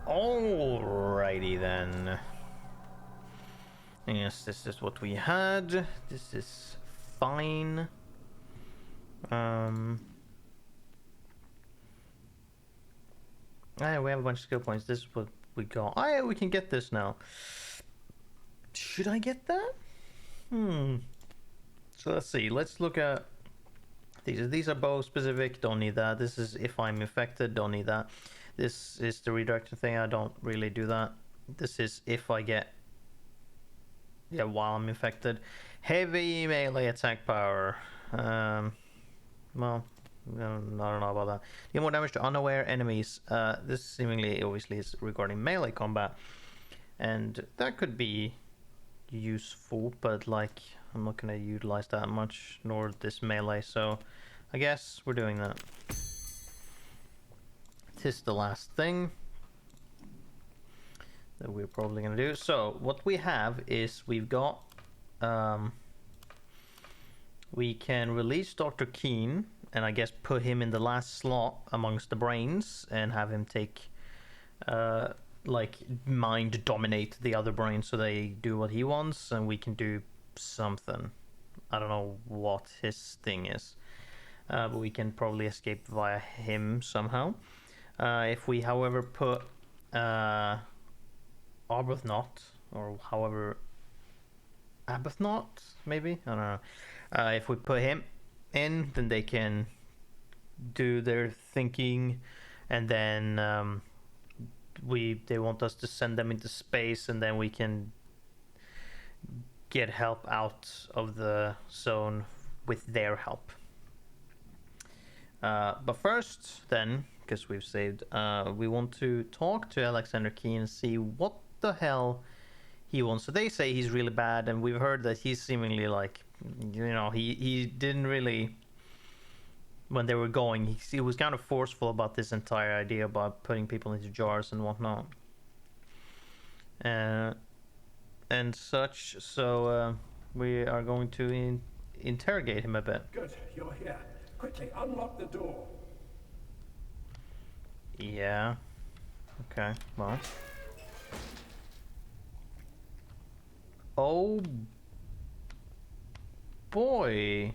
Alrighty then. Yes, this is what we had. This is fine. Yeah, we have a bunch of skill points. This is what we got. Oh yeah, we can get this now. Should I get that? So let's see. Let's look at these. These are bow specific. Don't need that. This is if I'm infected. Don't need that. This is the redirection thing. I don't really do that. This is if I get... Yeah, while I'm infected. Heavy melee attack power. Well, I don't know about that. Deal more damage to unaware enemies. This seemingly, obviously, is regarding melee combat. And that could be useful, but like, I'm not going to utilize that much, nor this melee, so I guess we're doing that. This is the last thing that we're probably going to do. So what we have is we've got we can release Dr. Keen and I guess put him in the last slot amongst the brains and have him take like mind dominate the other brains so they do what he wants, and we can do something. I don't know what his thing is, but we can probably escape via him somehow. If we, however, put Arbuthnot, or however, Arbuthnot, maybe? I don't know. If we put him in, then they can do their thinking, and then they want us to send them into space, and then we can get help out of the zone with their help. But first, then, because we've saved, we want to talk to Alexander Keen and see what the hell he wants. So they say he's really bad, and we've heard that he's seemingly like, you know, he didn't really, when they were going, he was kind of forceful about this entire idea about putting people into jars and whatnot. And such, so we are going to interrogate him a bit. Good, you're here. Quickly, unlock the door. Yeah. Okay, well. Oh boy.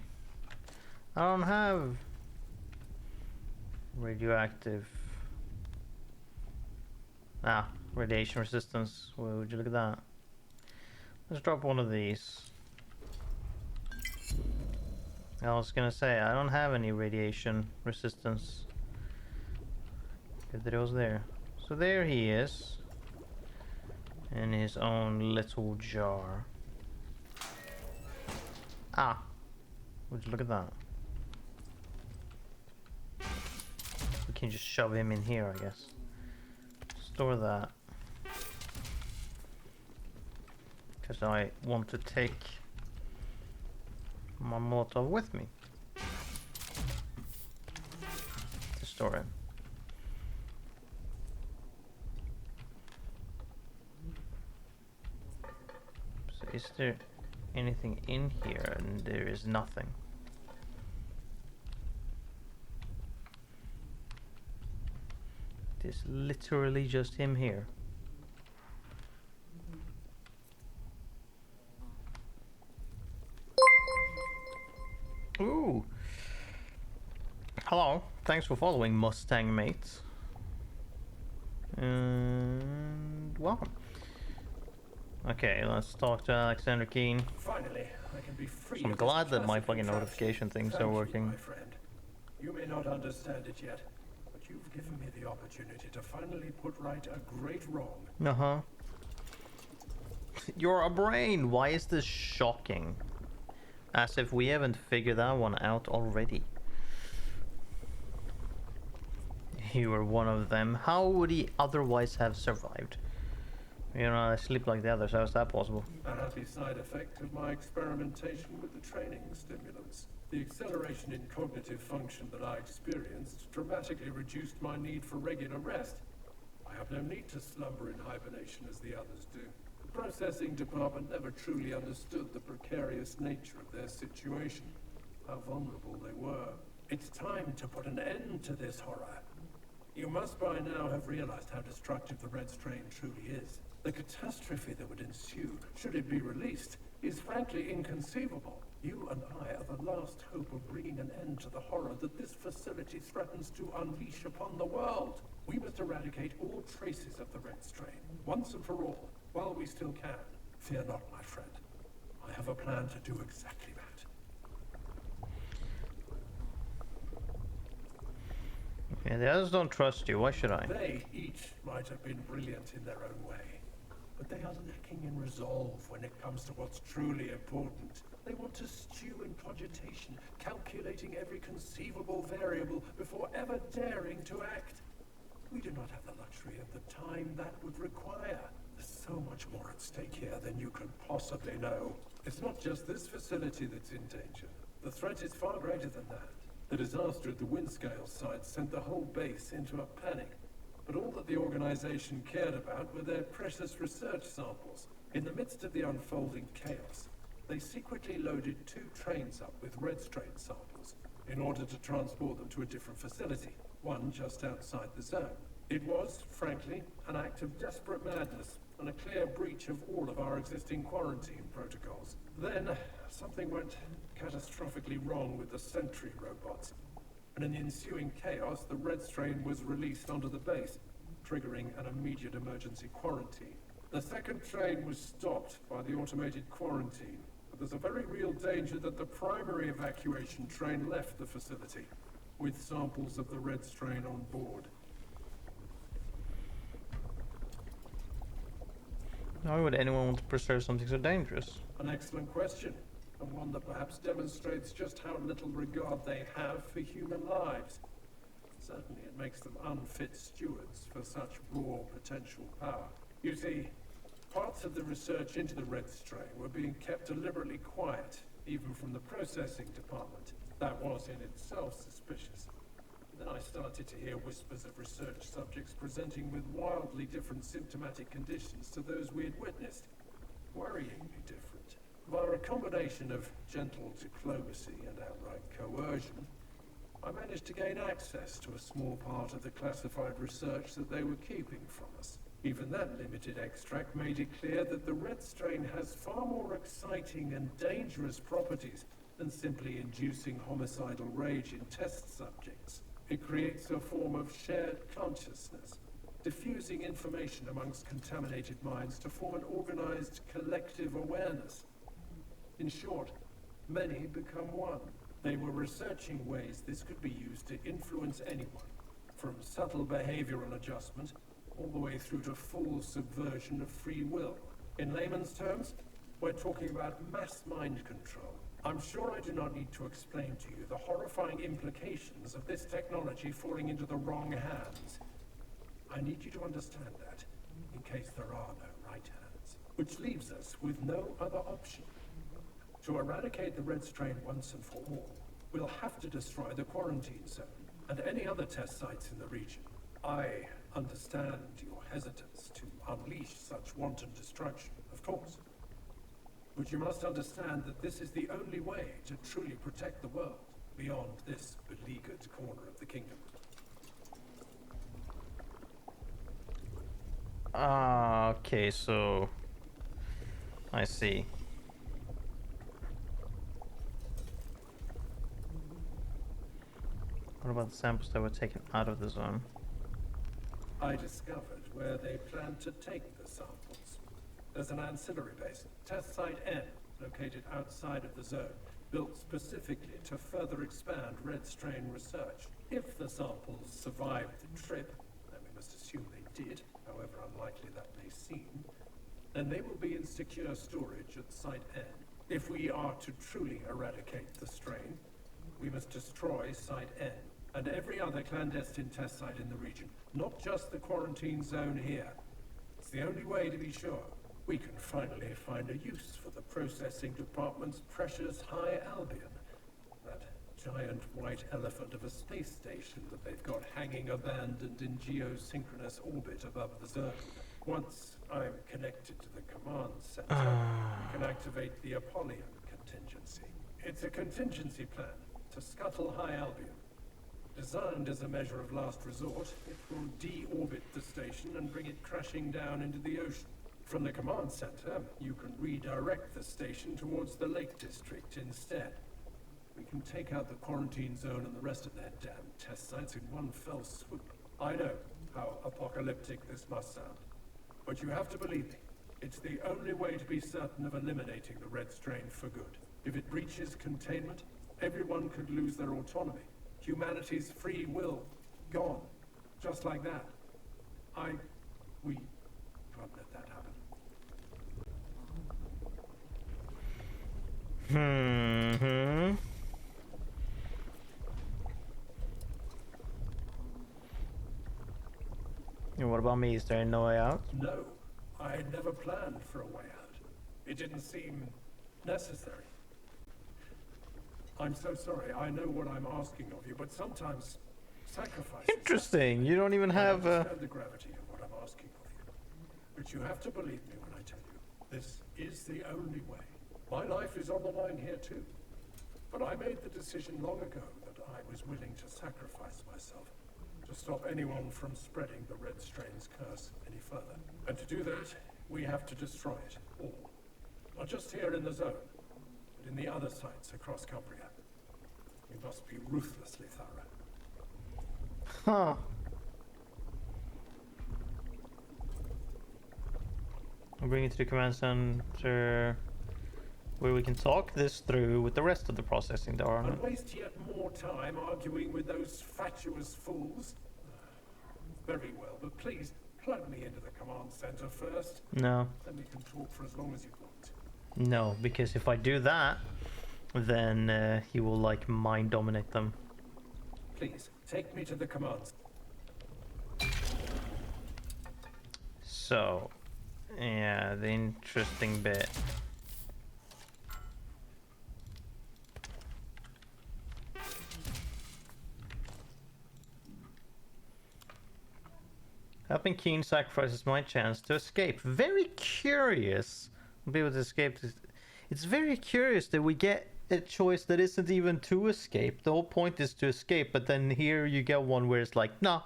I don't have radioactive. Radiation resistance. Well, would you look at that? Let's drop one of these. I was gonna say, I don't have any radiation resistance. Good that it was there. So there he is. In his own little jar. Would you look at that? We can just shove him in here, I guess. Store that. Because I want to take my Molotov with me. To store it. So is there anything in here? And there is nothing. There's literally just him here. Ooh. Hello. Thanks for following, Mustang mates. And welcome. Okay, let's talk to Alexander Keen. Finally, I can be free. So I'm glad that my fucking notification things are working. My friend. You may not understand it yet, but you've given me the opportunity to finally put right a great wrong. Uh-huh. You're a brain. Why is this shocking? As if we haven't figured that one out already. You were one of them. How would he otherwise have survived? You know, I sleep like the others. How is that possible? A happy side effect of my experimentation with the training stimulants. The acceleration in cognitive function that I experienced dramatically reduced my need for regular rest. I have no need to slumber in hibernation as the others do. The processing department never truly understood the precarious nature of their situation, how vulnerable they were. It's time to put an end to this horror. You must by now have realized how destructive the Red Strain truly is. The catastrophe that would ensue, should it be released, is frankly inconceivable. You and I are the last hope of bringing an end to the horror that this facility threatens to unleash upon the world. We must eradicate all traces of the Red Strain, once and for all, while we still can. Fear not, my friend. I have a plan to do exactly that. Yeah, the others don't trust you. Why should I? They each might have been brilliant in their own way, but they are lacking in resolve when it comes to what's truly important. They want to stew in cogitation, calculating every conceivable variable before ever daring to act. We do not have the luxury of the time that would require. There's so much more at stake here than you can possibly know. It's not just this facility that's in danger. The threat is far greater than that. The disaster at the Windscale site sent the whole base into a panic. But all that the organization cared about were their precious research samples. In the midst of the unfolding chaos, they secretly loaded 2 trains up with Red Strain samples in order to transport them to a different facility, one just outside the zone. It was, frankly, an act of desperate madness and a clear breach of all of our existing quarantine protocols. Then, something went catastrophically wrong with the Sentry robots, and in the ensuing chaos, the Red Strain was released onto the base, triggering an immediate emergency quarantine. The second train was stopped by the automated quarantine, but there's a very real danger that the primary evacuation train left the facility, with samples of the Red Strain on board. Why would anyone want to preserve something so dangerous? An excellent question, and one that perhaps demonstrates just how little regard they have for human lives. Certainly it makes them unfit stewards for such raw potential power. You see, parts of the research into the Red Strain were being kept deliberately quiet, even from the processing department. That was in itself suspicious. Then I started to hear whispers of research subjects presenting with wildly different symptomatic conditions to those we had witnessed. Worryingly different. Via a combination of gentle diplomacy and outright coercion, I managed to gain access to a small part of the classified research that they were keeping from us. Even that limited extract made it clear that the Red Strain has far more exciting and dangerous properties than simply inducing homicidal rage in test subjects. It creates a form of shared consciousness, diffusing information amongst contaminated minds to form an organized collective awareness. In short, many become one. They were researching ways this could be used to influence anyone, from subtle behavioral adjustment all the way through to full subversion of free will. In layman's terms, we're talking about mass mind control. I'm sure I do not need to explain to you the horrifying implications of this technology falling into the wrong hands. I need you to understand that, in case there are no right hands. Which leaves us with no other option. To eradicate the Red Strain once and for all, we'll have to destroy the quarantine zone and any other test sites in the region. I understand your hesitance to unleash such wanton destruction, of course. But you must understand that this is the only way to truly protect the world beyond this beleaguered corner of the kingdom. Ah, okay, so I see. What about the samples that were taken out of the zone? I discovered where they planned to take the samples. There's an ancillary base, Test Site N, located outside of the zone, built specifically to further expand Red Strain research. If the samples survived the trip, and we must assume they did, however unlikely that may seem, then they will be in secure storage at Site N. If we are to truly eradicate the strain, we must destroy Site N and every other clandestine test site in the region, not just the quarantine zone here. It's the only way to be sure we can finally find a use for the processing department's precious High Albion, that giant white elephant of a space station that they've got hanging abandoned in geosynchronous orbit above the zone. Once I'm connected to the command center, we can activate the Apollyon contingency. It's a contingency plan to scuttle High Albion. Designed as a measure of last resort, it will deorbit the station and bring it crashing down into the ocean. From the command center, you can redirect the station towards the Lake District instead. We can take out the quarantine zone and the rest of their damn test sites in one fell swoop. I know how apocalyptic this must sound, but you have to believe me. It's the only way to be certain of eliminating the red strain for good. If it breaches containment, everyone could lose their autonomy. Humanity's free will, gone. Just like that. We can't let that happen. And what about me? Is there no way out? No, I had never planned for a way out. It didn't seem necessary. I'm so sorry. I know what I'm asking of you, but sometimes sacrifice. Interesting. You don't even have I understand the gravity of what I'm asking of you, but you have to believe me when I tell you this is the only way. My life is on the line here too, but I made the decision long ago that I was willing to sacrifice myself to stop anyone from spreading the red strain's curse any further. And to do that, we have to destroy it all. Not just here in the zone, but in the other sites across Cumbria. We must be ruthlessly thorough. Huh. I'll bring it to the command center where we can talk this through with the rest of the processing door. And waste yet more time arguing with those fatuous fools. Very well, but please plug me into the command center first. No. Then we can talk for as long as you want. No, because if I do that, then he will like mind dominate them. Please, take me to the command. So, yeah, the interesting bit. Helping Keen sacrifices my chance to escape. Very curious. I'll be able to escape. It's very curious that we get a choice that isn't even to escape. The whole point is to escape, but then here you get one where it's like, nah,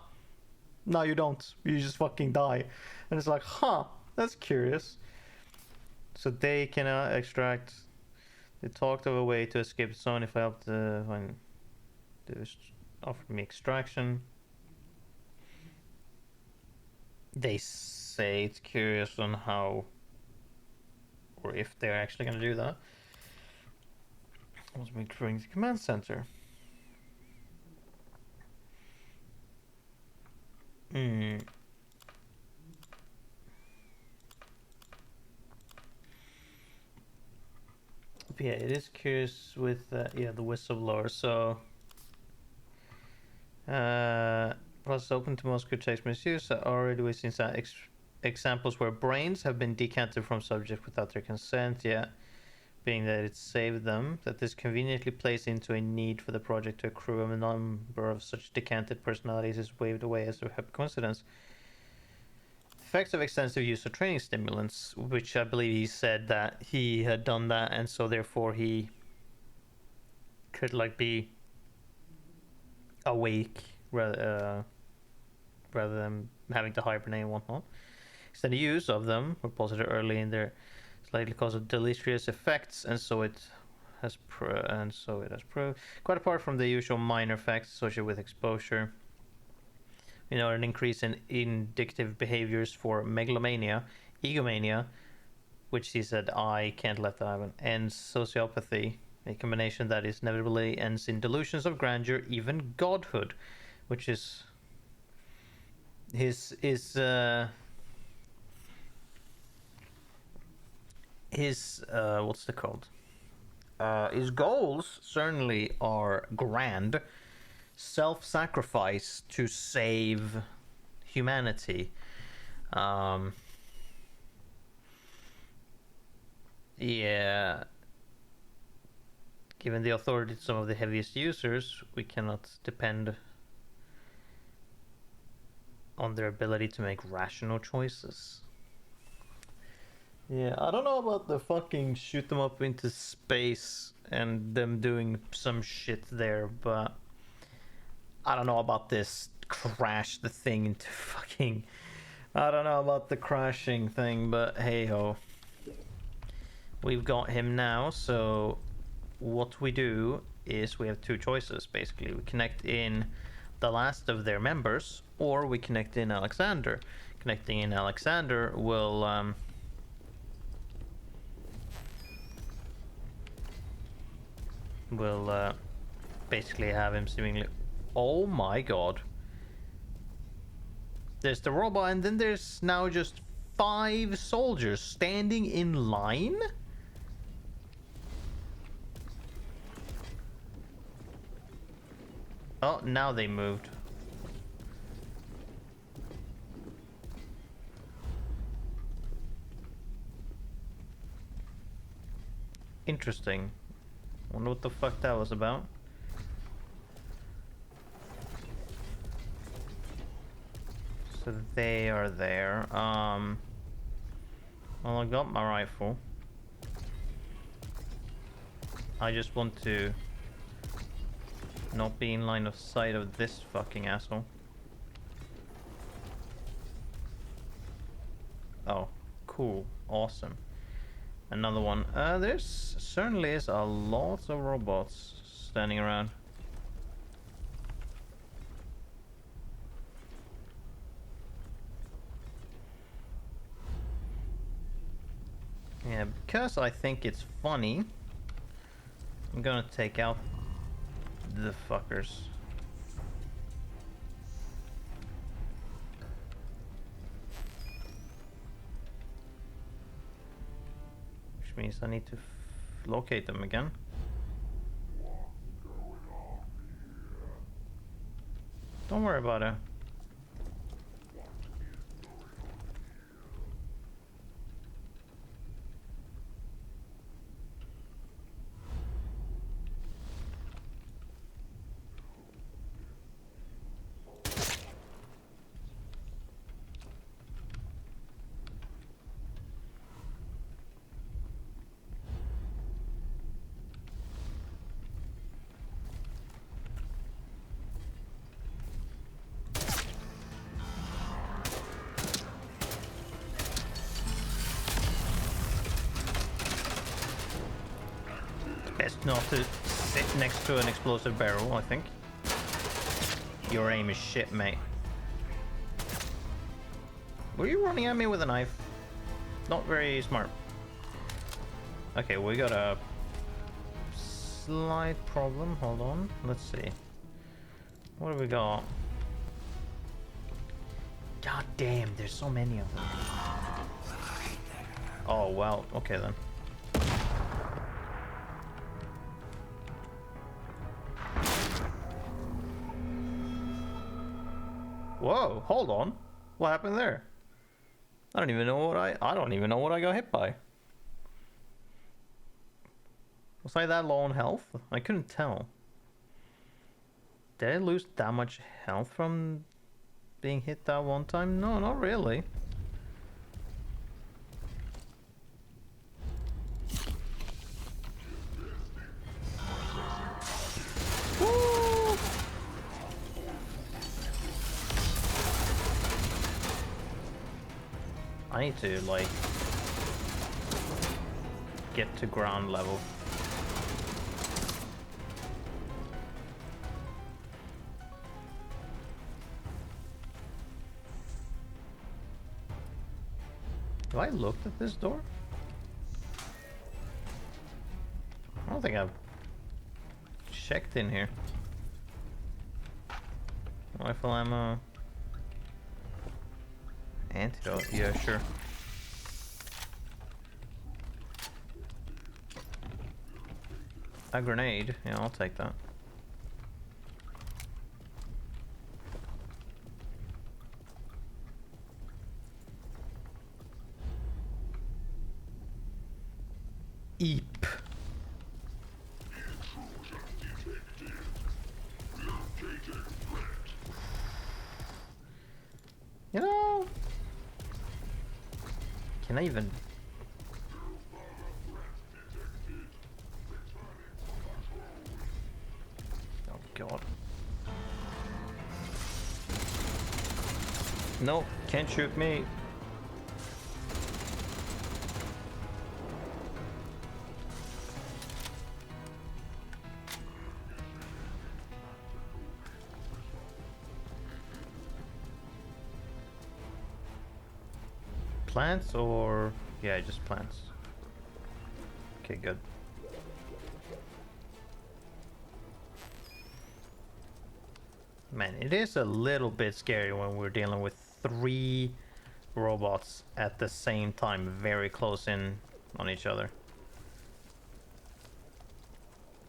no, you don't. You just fucking die. And it's like, huh, that's curious. So they cannot extract. They talked of a way to escape the zone if I helped when they offered me extraction. They say it's curious on how or if they're actually going to do that. Let's make bring the command center. Yeah, it is curious with the whistleblower. So process open to most good text misuse. Already we've seen some examples where brains have been decanted from subjects without their consent. Yeah, being that it saved them. That this conveniently plays into a need for the project to accrue a number of such decanted personalities is waved away as a happy coincidence. Effects of extensive use of training stimulants, which I believe he said that he had done that, and so therefore he could like be awake rather than having to hibernate and whatnot. Extended use of them were posited early in their slightly caused deleterious effects, and so it has proved. Quite apart from the usual minor effects associated with exposure, you know, an increase in indicative behaviors for megalomania, egomania, which he said I can't let that happen, and sociopathy, a combination that is inevitably ends in delusions of grandeur, even godhood, which is his what's it called? His goals certainly are grand. Self-sacrifice to save humanity. Yeah. Given the authority of some of the heaviest users, we cannot depend on their ability to make rational choices. Yeah, I don't know about the fucking shoot them up into space and them doing some shit there, but I don't know about this crash the thing into fucking. I don't know about the crashing thing, but hey ho. We've got him now, so what we do is we have two choices basically. We connect in the last of their members, or we connect in Alexander. Connecting in Alexander will basically have him seemingly. Oh my god. There's the robot, and then there's now just 5 soldiers standing in line? Oh, now they moved. Interesting. Wonder what the fuck that was about. So they are there. Well, I got my rifle. I just want to not be in line of sight of this fucking asshole. Oh, cool. Awesome. Another one. There's certainly is a lot of robots standing around. Yeah, because I think it's funny, I'm gonna take out the fuckers. Which means I need to locate them again. Don't worry about it. Best not to sit next to an explosive barrel, I think. Your aim is shit, mate. Were you running at me with a knife? Not very smart. Okay, we got a slight problem. Hold on. Let's see. What have we got? God damn, there's so many of them. Oh, wow. Okay, then. Whoa, hold on. What happened there? I don't even know what I don't even know what I got hit by. Was I that low on health? I couldn't tell. Did I lose that much health from being hit that one time? No, not really. Woo! I need to, like, get to ground level. Have I looked at this door? I don't think I've checked in here. Rifle ammo. Antidote, yeah, sure. A grenade, yeah, I'll take that. Eep. You know, can I even? Oh god. Can't shoot me. Plants or... yeah, just plants. Okay, good. Man, it is a little bit scary when we're dealing with 3 robots at the same time, very close in on each other.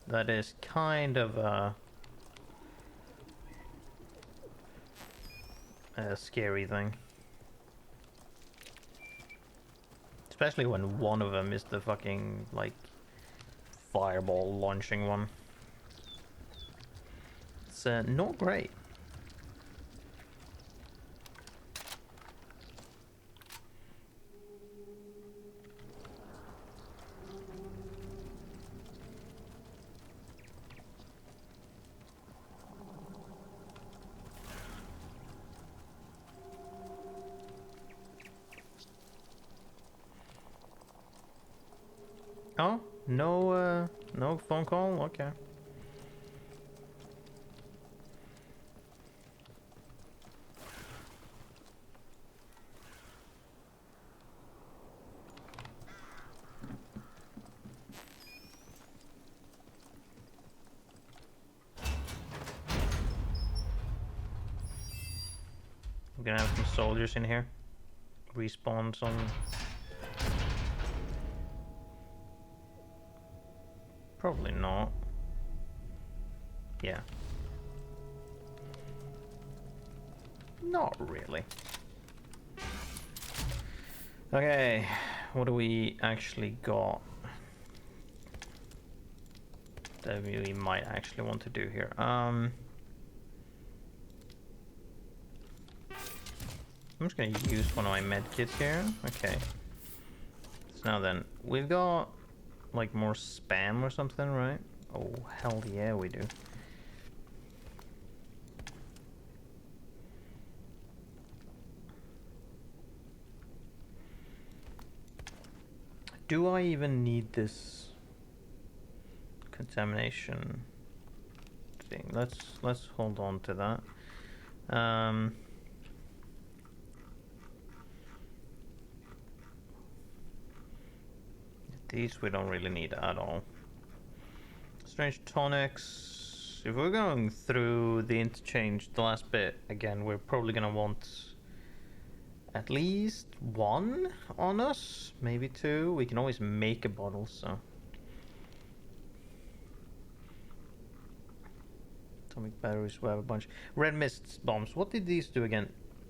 That is kind of a scary thing. Especially when one of them is the fucking, like, fireball launching one. It's not great. Oh, no, no phone call? Okay. We're gonna have some soldiers in here. Respawns on... probably not. Yeah. Not really. Okay, what do we actually got that we might actually want to do here? I'm just gonna use one of my medkits here. Okay. So now then, we've got like more spam or something, right? Oh, hell yeah, we do. Do I even need this contamination thing? Let's hold on to that. These we don't really need at all. Strange tonics. If we're going through the interchange, the last bit, again, we're probably gonna want at least 1 on us, maybe 2. We can always make a bottle, so. Atomic batteries, we have a bunch. Red mist bombs. What did these do again?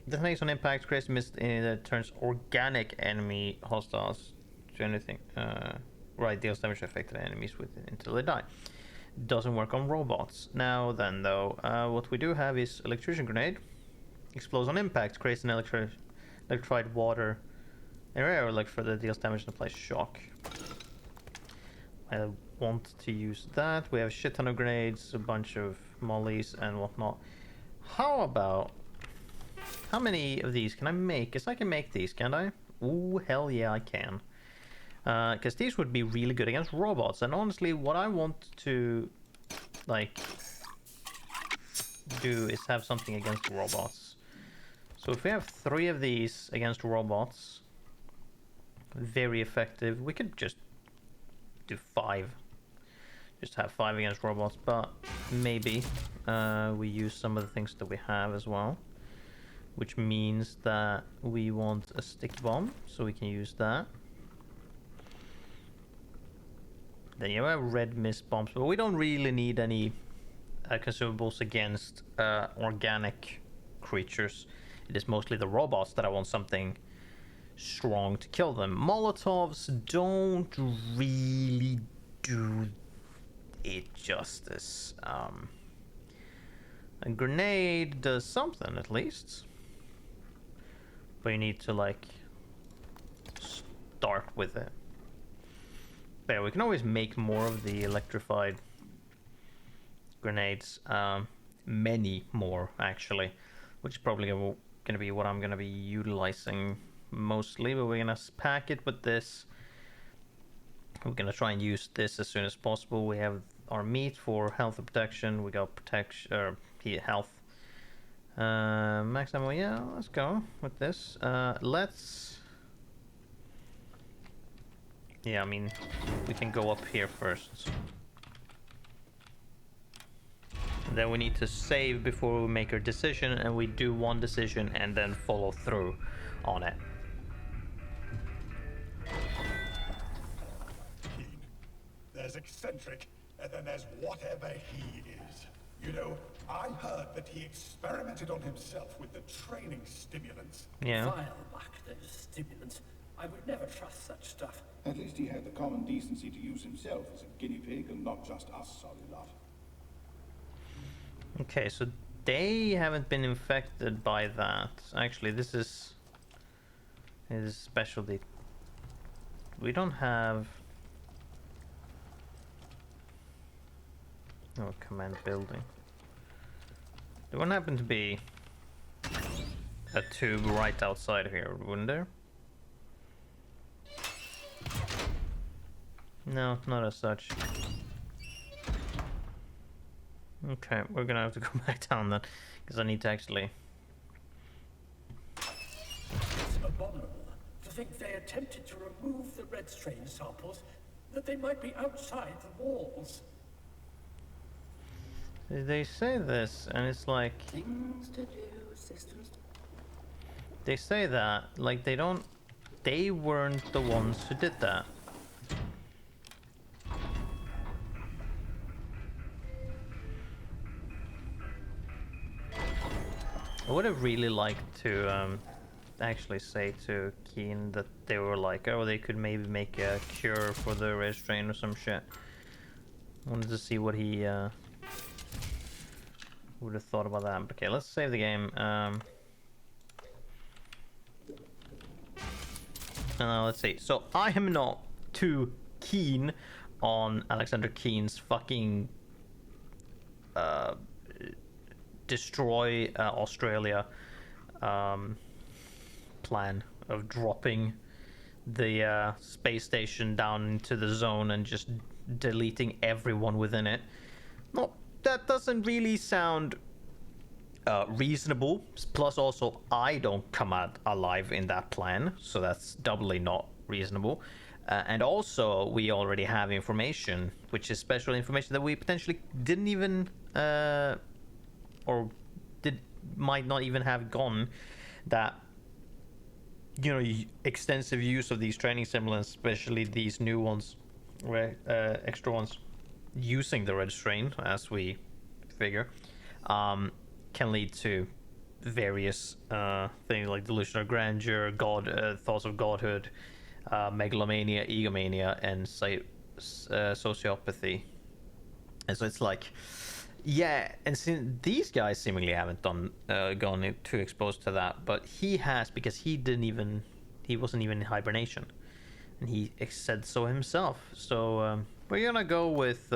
Detonates on impact, creates mist that turns organic enemy hostiles to anything. Right, deals damage to affected enemies with it until they die. Doesn't work on robots. Now then, though, what we do have is electrocution grenade. Explodes on impact, creates an electrified water area, or that deals damage and applies shock. I want to use that. We have a shit ton of grenades, a bunch of mollies and whatnot. How about... how many of these can I make? Guess I can make these, can't I? Ooh, hell yeah, I can. Because these would be really good against robots. And honestly, what I want to, like, do is have something against robots. So if we have 3 of these against robots, very effective. We could just do 5. Just have 5 against robots, but maybe we use some of the things that we have as well. Which means that we want a sticky bomb, so we can use that. Then you have red mist bombs, but we don't really need any consumables against organic creatures. It is mostly the robots that I want something strong to kill them. Molotovs don't really do it justice. A grenade does something at least, but you need to like start with it. But yeah, we can always make more of the electrified grenades, many more actually, which is probably gonna be what I'm gonna be utilizing mostly, but we're gonna pack it with this. We're gonna try and use this as soon as possible. We have our meat for health and protection. We got protection, health. Max ammo, yeah, let's go with this. Let's... Yeah, I mean, we can go up here first. And then we need to save before we make our decision, and we do one decision and then follow through on it. There's eccentric, and then there's whatever he is. You know, I heard that he experimented on himself with the training stimulants. Yeah. Vile muck, those stimulants. I would never trust such stuff. At least he had the common decency to use himself as a guinea pig and not just us sorry lot. Okay, so they haven't been infected by that. Actually, this is his specialty. We don't have... Oh, command building. There wouldn't happen to be a tube right outside here, wouldn't there? No, not as such. Okay, we're gonna have to go back down then, because I need to actually... It's abominable to think they attempted to remove the red strain samples, that they might be outside the walls. They say this, and it's like... Things to do, systems to... They say that, like they don't... They weren't the ones who did that. I would have really liked to actually say to Keen that they were like, oh, they could maybe make a cure for the red strain or some shit. Wanted to see what he would have thought about that. But okay, let's save the game. Let's see. So I am not too keen on Alexander Keen's fucking destroy Australia plan of dropping the space station down into the zone and just deleting everyone within it. No, that doesn't really sound reasonable. Plus also, I don't come out alive in that plan, so that's doubly not reasonable. And also, we already have information, which is special information that we potentially didn't even might not even have gone, that, you know, extensive use of these training stimulants, especially these new ones, extra ones, using the red strain, as we figure, can lead to various things like delusion of grandeur, thoughts of godhood, megalomania, egomania, and sociopathy. And so it's like, yeah, and these guys seemingly haven't gone too exposed to that, but he has, because he wasn't even in hibernation, and he said so himself. So we're gonna go with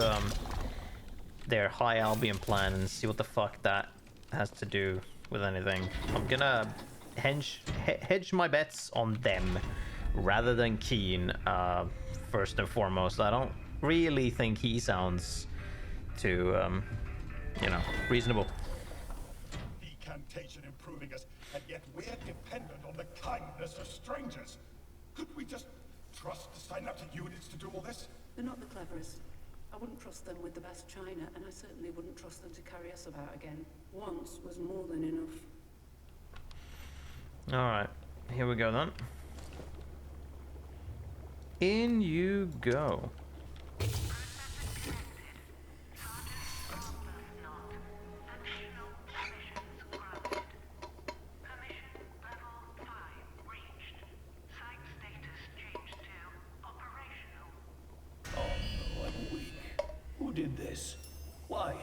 their High Albion plan and see what the fuck that has to do with anything. I'm gonna hedge my bets on them rather than Keen, first and foremost. I don't really think he sounds too you know, reasonable. Decantation improving us, and yet we're dependent on the kindness of strangers. Could we just trust the synaptic units to do all this? They're not the cleverest. I wouldn't trust them with the best china, and I certainly wouldn't trust them to carry us about again. Once was more than enough. Alright, here we go then. In you go. Did this? Why?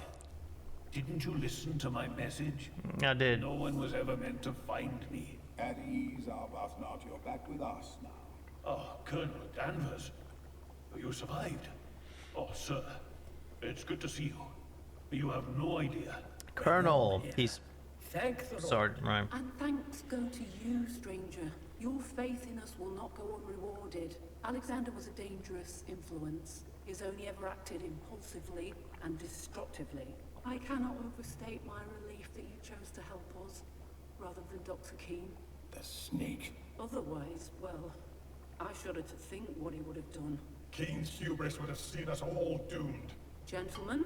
Didn't you listen to my message? I did. No one was ever meant to find me. At ease, Arbuthnot, you're back with us now. Oh, Colonel Danvers. You survived. Oh, sir. It's good to see you. You have no idea. Colonel, he's Thank the sword, Lord. right? And thanks go to you, stranger. Your faith in us will not go unrewarded. Alexander was a dangerous influence. He's only ever acted impulsively and destructively. I cannot overstate my relief that you chose to help us, rather than Dr. Keene. The snake. Otherwise, well, I shudder to think what he would have done. Keen's hubris would have seen us all doomed. Gentlemen,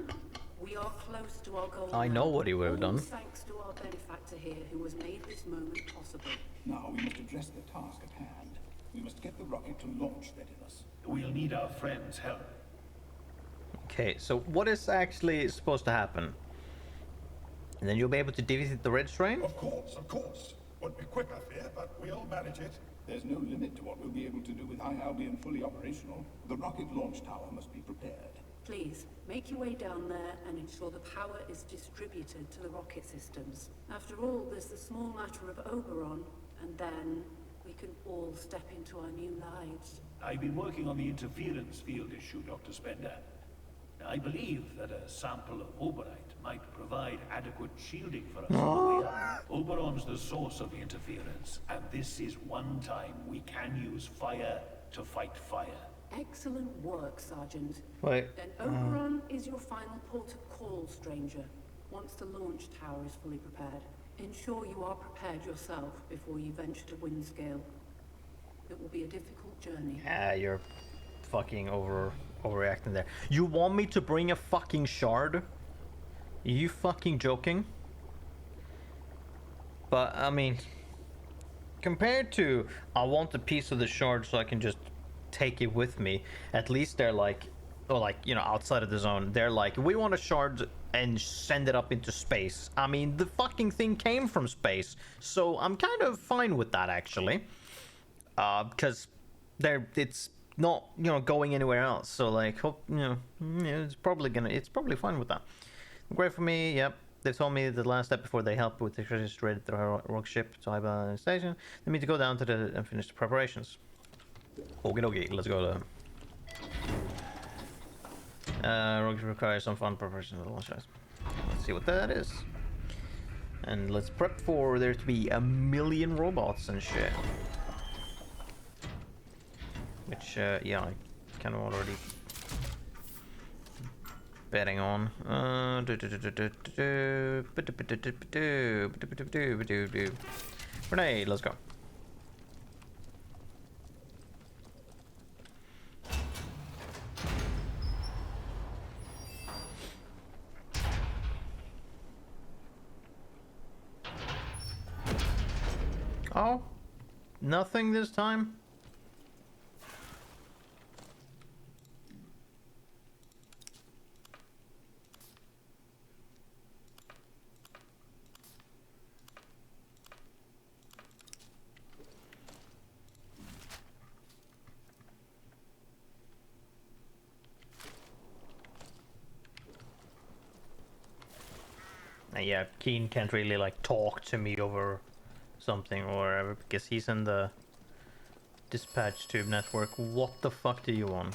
we are close to our goal. I know now. what he would have All done. thanks to our benefactor here, who has made this moment possible. Now we must address the task at hand. We must get the rocket to launch readiness. We'll need our friends' help. Okay, so what is actually supposed to happen? And then you'll be able to defeat the red strain? Of course, of course. Won't be quick, I fear, but we'll manage it. There's no limit to what we'll be able to do with High Albion fully operational. The rocket launch tower must be prepared. Please, make your way down there and ensure the power is distributed to the rocket systems. After all, there's the small matter of Oberon, and then we can all step into our new lives. I've been working on the interference field issue, Dr. Spender. I believe that a sample of Oberite might provide adequate shielding for us on the way up. Oberon's the source of the interference, and this is one time we can use fire to fight fire. Excellent work, Sergeant. Wait. Then Oberon is your final port of call, stranger. Once the launch tower is fully prepared, ensure you are prepared yourself before you venture to Windscale. It will be a difficult journey. Ah, you're fucking overreacting there. You want me to bring a fucking shard? Are you fucking joking? But, I mean, compared to, I want a piece of the shard so I can just take it with me, at least they're like, or like, you know, outside of the zone, they're like, we want a shard and send it up into space. I mean, the fucking thing came from space, so I'm kind of fine with that, actually. Because it's not, you know, going anywhere else, so like, hope, you know, it's probably fine with that. Great for me, yep. They told me the last step before they help with the ready the rock ship to Iba station. They need to go down to the and finish the preparations. Okie dokie, let's go to. Rock requires some fun preparation of the launch. Let's see what that is. And let's prep for there to be 1,000,000 robots and shit. Which, yeah, I kind of already betting on. Grenade, let's go. Oh, nothing this time? Yeah, Keen can't really like talk to me over something or whatever because he's in the dispatch tube network. What the fuck do you want?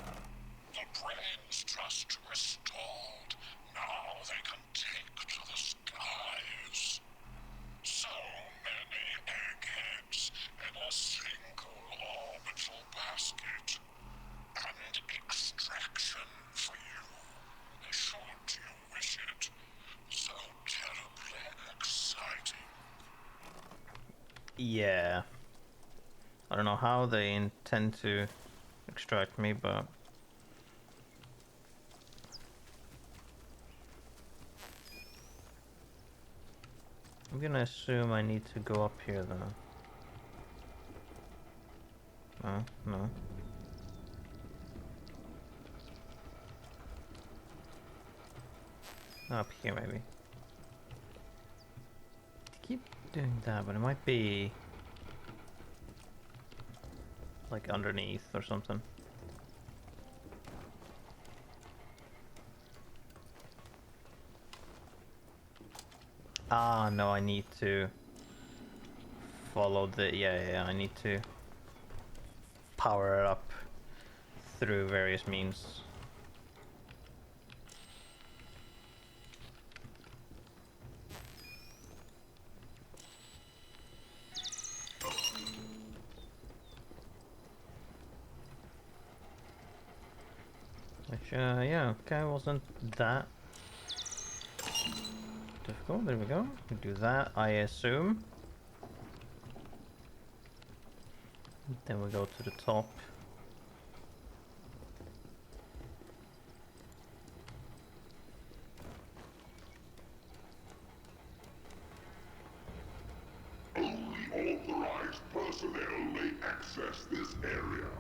The brain's trust restored. Now they can take to the skies. So many eggheads in a single orbital basket. And extraction for you, should you wish it. So terribly exciting. Yeah. I don't know how they intend to extract me, but... I'm gonna assume I need to go up here, though. No, no. Up here, maybe. Keep doing that, but it might be... like underneath or something. Ah, no, I need to follow the... yeah, I need to power it up through various means. Which, yeah, okay, wasn't that difficult. There we go. We do that, I assume. Then we go to the top. Only authorized personnel may access this area.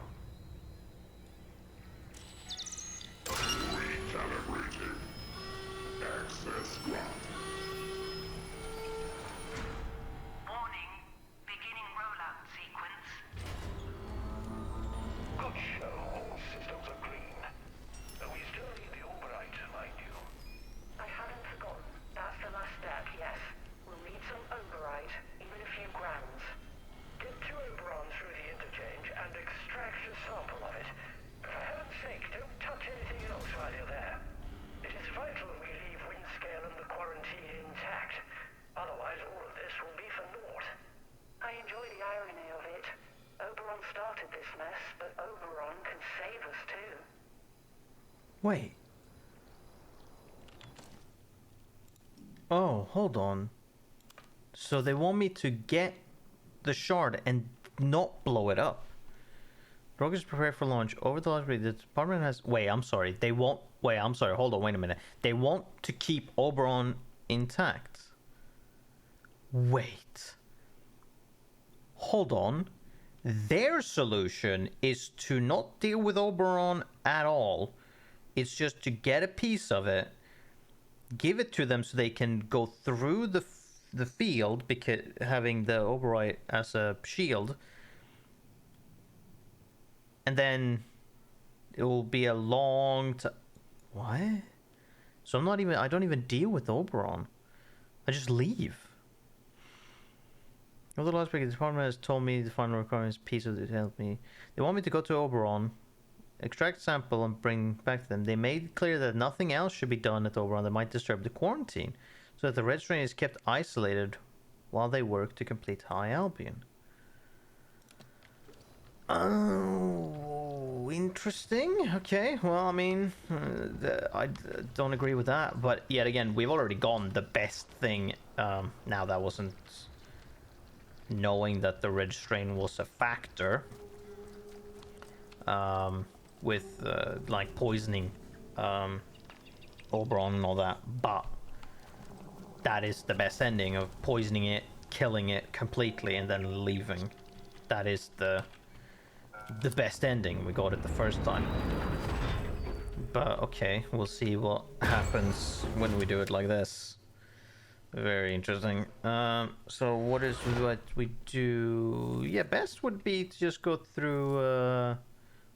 Recalibrating. Access granted. Warning. Beginning rollout sequence. Good show. All systems are green. We still need the Albright, mind you. I haven't forgotten. That's the last step, yes. We'll need some override, even a few grams. Get to Oberon through the interchange and extract a sample of it. For heaven's sake, don't touch anything else while you're there. It is vital we leave Windscale and the quarantine intact. Otherwise, all of this will be for naught. I enjoy the irony of it. Oberon started this mess, but Oberon can save us too. Wait. Oh, hold on. So they want me to get the shard and not blow it up. Rogue is prepared for launch. Over the last week, the department has... Wait, I'm sorry. They won't... Wait, I'm sorry. Hold on, wait a minute. They want to keep Oberon intact. Wait. Hold on. Their solution is to not deal with Oberon at all. It's just to get a piece of it, give it to them so they can go through the field, because having the Oberite as a shield, and then it will be a long time. What? So I don't even deal with Oberon. I just leave. Over the last week, the department has told me the final requirements piece of it to help me. They want me to go to Oberon, extract sample, and bring back to them. They made clear that nothing else should be done at Oberon that might disturb the quarantine, so that the Red Strain is kept isolated while they work to complete High Albion. Oh, interesting. Okay, well, I mean, I don't agree with that, but yet again, we've already gone the best thing. Now that wasn't knowing that the Red Strain was a factor. With like poisoning Oberon and all that, but that is the best ending of poisoning it, killing it completely, and then leaving. That is the best ending. We got it the first time. But okay, we'll see what happens when we do it like this. Very interesting. So what we do? Yeah, best would be to just go through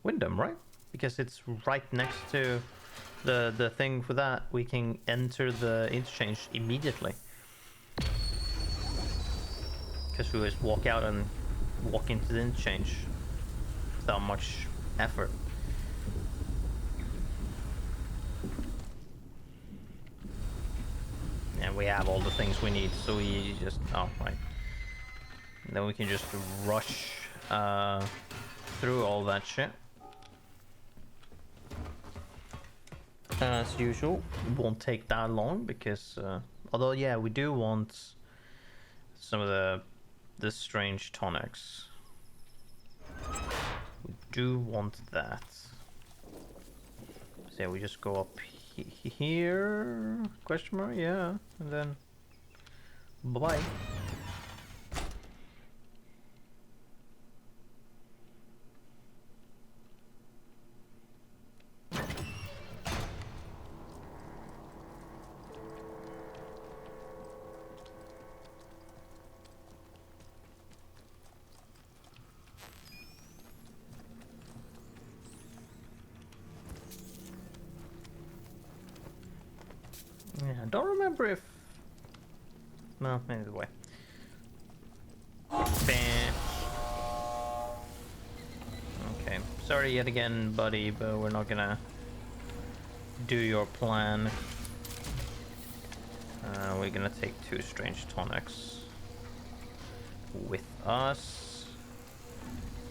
Wyndham, right? Because it's right next to the thing for that. We can enter the interchange immediately. Because we just walk out and walk into the interchange without much effort. And we have all the things we need, so we just... Oh, right. And then we can just rush through all that shit. As usual, it won't take that long because... although, yeah, we do want some of the strange tonics. We do want that. So yeah, we just go up here, question mark, yeah, and then bye-bye. Yeah, I don't remember if... No, anyway. Bam. Okay, sorry yet again, buddy, but we're not gonna do your plan. We're gonna take 2 strange tonics with us.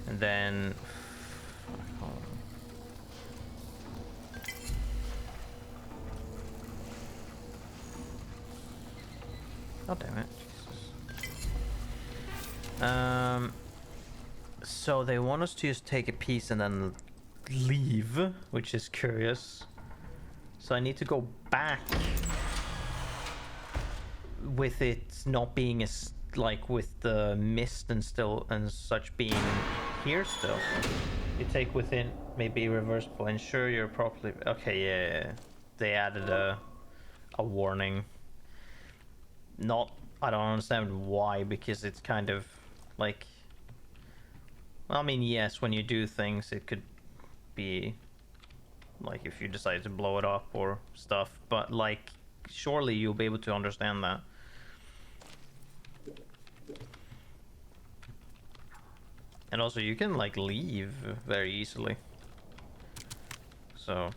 And then... Oh damn it. Jesus. So they want us to just take a piece and then leave, which is curious. So I need to go back with it not being as like with the mist and still and such being here still. You take within maybe reversible. Ensure you're properly okay. Yeah. They added a warning. Not I don't understand why, because it's kind of like, I mean, yes, when you do things it could be like if you decide to blow it up or stuff, but like surely you'll be able to understand that. And also you can like leave very easily. So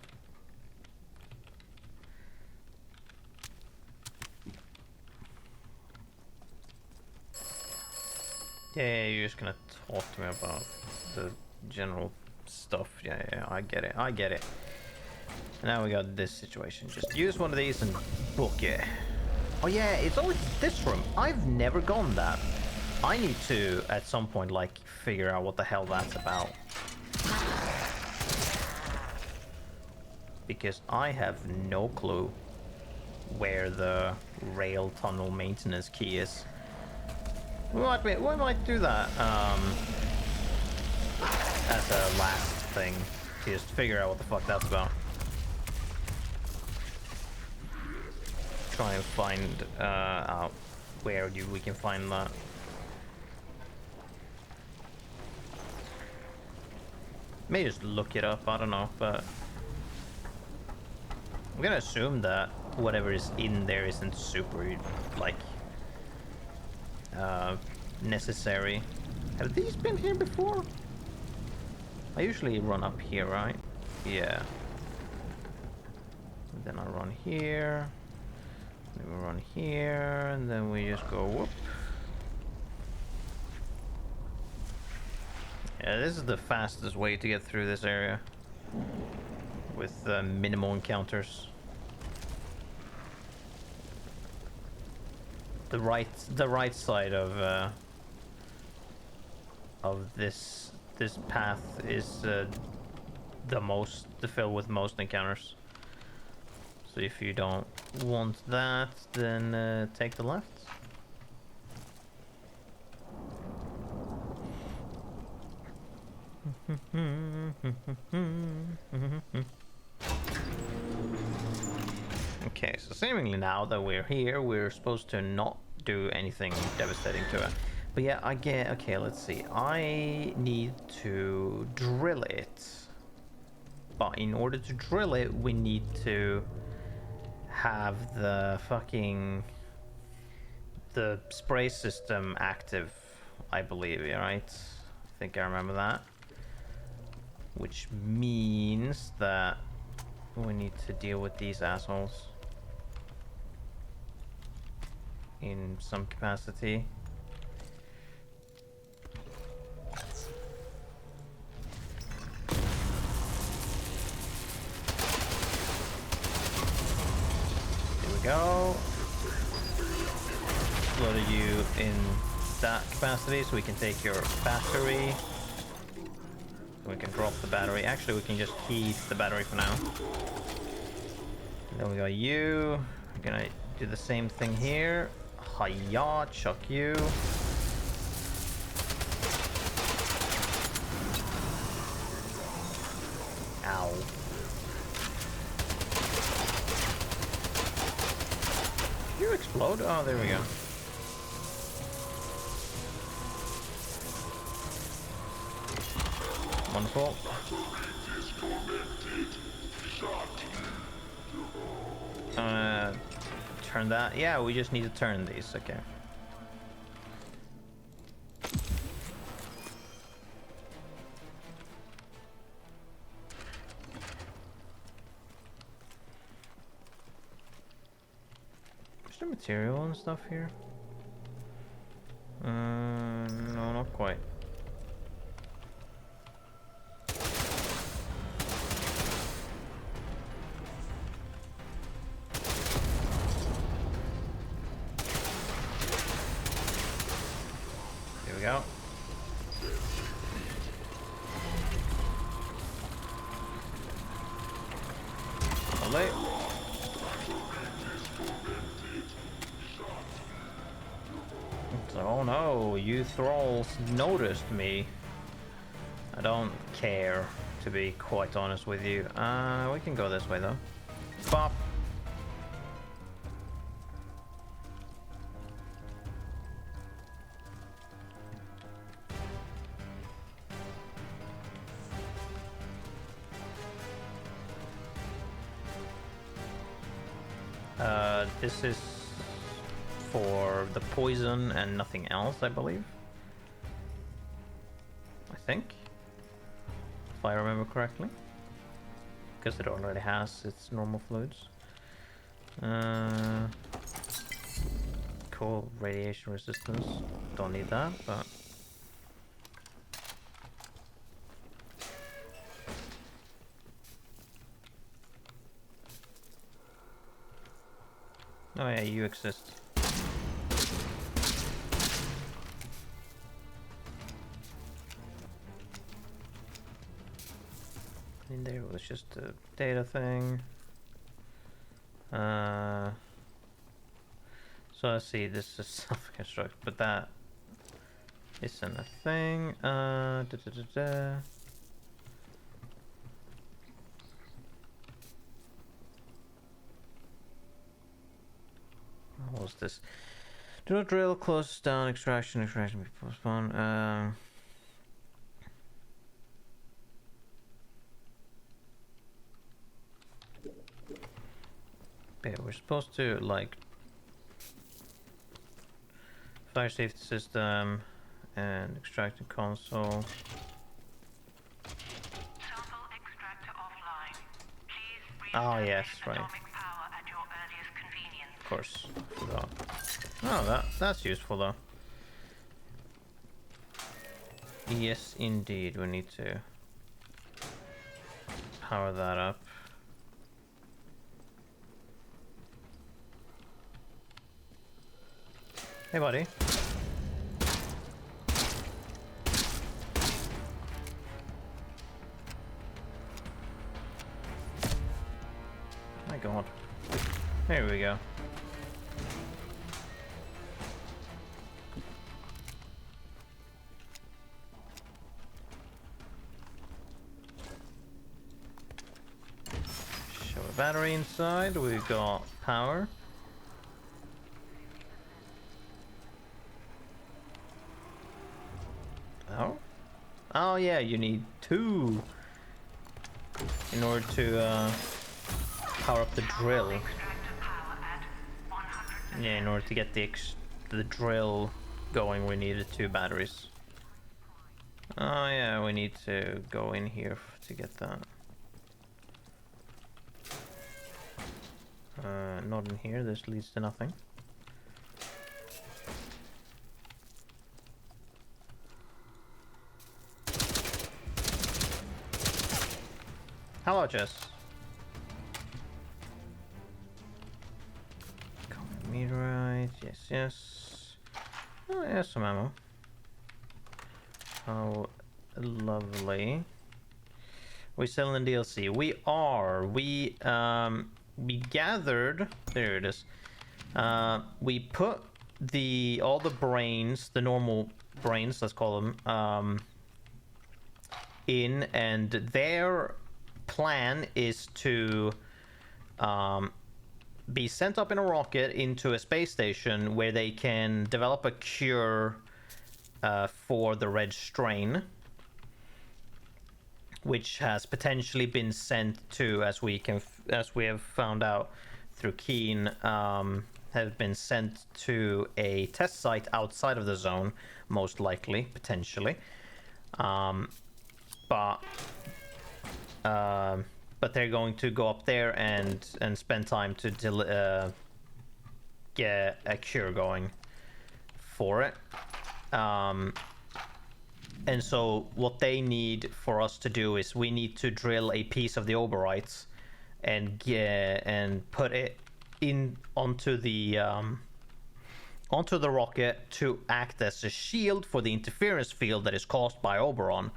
yeah, you're just gonna talk to me about the general stuff. Yeah, I get it. Now we got this situation. Just use one of these and book it. Oh yeah, it's always this room. I've never gone that. I need to, at some point, like, figure out what the hell that's about. Because I have no clue where the rail tunnel maintenance key is. We might do that as a last thing, to just figure out what the fuck that's about. Try and find out where we can find that. May just look it up, I don't know, but I'm gonna assume that whatever is in there isn't super, like, necessary. Have these been here before? I usually run up here, right? Yeah. And then I run here. Then we run here, and then we just go whoop. Yeah, this is the fastest way to get through this area with minimal encounters. The right side of this path is the fill with most encounters. So if you don't want that, then take the left. Okay, so seemingly now that we're here, we're supposed to not do anything devastating to it. But yeah, I get, okay, let's see. I need to drill it. But in order to drill it, we need to have the spray system active, I believe, right? I think I remember that. Which means that we need to deal with these assholes in some capacity. Here we go. Loaded you in that capacity so we can take your battery. We can drop the battery. Actually, we can just keep the battery for now. And then we got you. We're gonna do the same thing here. Hiya, chuck you. Ow. Did you explode? Oh, there we go. Wonderful. Turn that. Yeah, we just need to turn these. Okay. Is there material and stuff here? No, not quite. Lovely. Oh no, you thralls noticed me. I don't care, to be quite honest with you. We can go this way though. Bop. This is for the poison and nothing else, I believe. I think. If I remember correctly. Because it already has its normal fluids. Cool, radiation resistance. Don't need that, but... Oh yeah, you exist. In there was just a data thing. So let's see, this is self-construct, but that isn't a thing. What was this? Do not drill, close down, extraction be postponed. Yeah, we're supposed to, like, fire safety system and extracting console. Sample extractor offline. Please Oh yes, right. atomic power at your earliest convenience. Of course, forgot. Oh, that's useful though. Yes, indeed, we need to power that up. Hey, buddy. My God. There we go. Show a battery inside. We got power. Oh yeah, you need 2 in order to power up the drill. Yeah, in order to get the drill going, we needed 2 batteries. Oh yeah, we need to go in here to get that. Not in here. This leads to nothing. Hello, Jess. Meteorite, yes. Oh, yeah, some ammo. How lovely. We're selling DLC. We are. We gathered. There it is. We put all the brains, the normal brains, let's call them, in, and their plan is to be sent up in a rocket into a space station where they can develop a cure for the red strain, which has potentially been sent to, as we have found out through Keen, have been sent to a test site outside of the zone, most likely, potentially. But they're going to go up there and spend time to get a cure going for it. And so what they need for us to do is we need to drill a piece of the Oberites and put it in onto the rocket to act as a shield for the interference field that is caused by Oberon.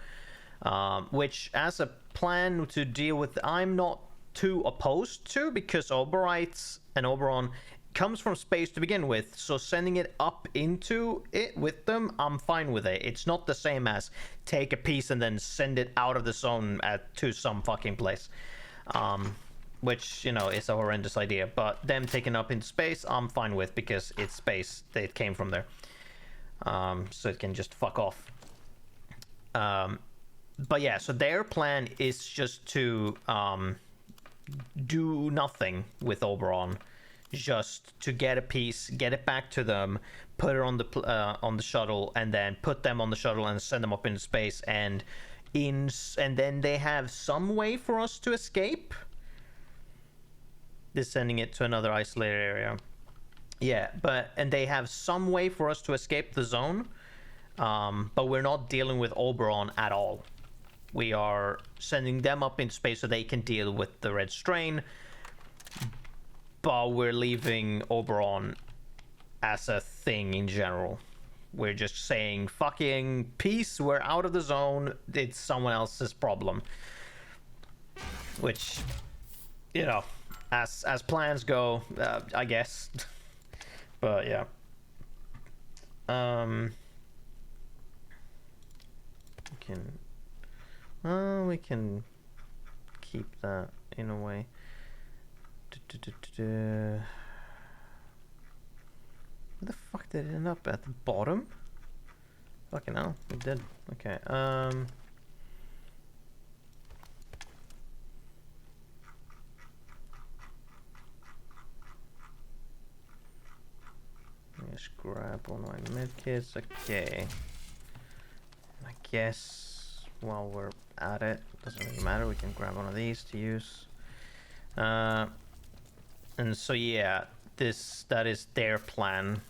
Which, as a plan to deal with, I'm not too opposed to, because Oberites and Oberon comes from space to begin with, so sending it up into it with them, I'm fine with it. It's not the same as take a piece and then send it out of the zone to some fucking place. Which, you know, is a horrendous idea. But them taken up in space, I'm fine with, because it's space. It came from there. So it can just fuck off. But yeah, so their plan is just to do nothing with Oberon. Just to get a piece, get it back to them, put it on the shuttle, and then put them on the shuttle and send them up into space. And then they have some way for us to escape. They're sending it to another isolated area. Yeah, and they have some way for us to escape the zone. But we're not dealing with Oberon at all. We are sending them up in space so they can deal with the red strain. But we're leaving Oberon as a thing in general. We're just saying, fucking peace, we're out of the zone, it's someone else's problem. Which, you know, as plans go, I guess. But yeah. We can keep that in a way. Where the fuck did it end up at the bottom? Fucking hell, it did. Okay. Just grab one of my medkits. Okay. I guess while we're at it, doesn't really matter. We can grab one of these to use. And so yeah, that is their plan.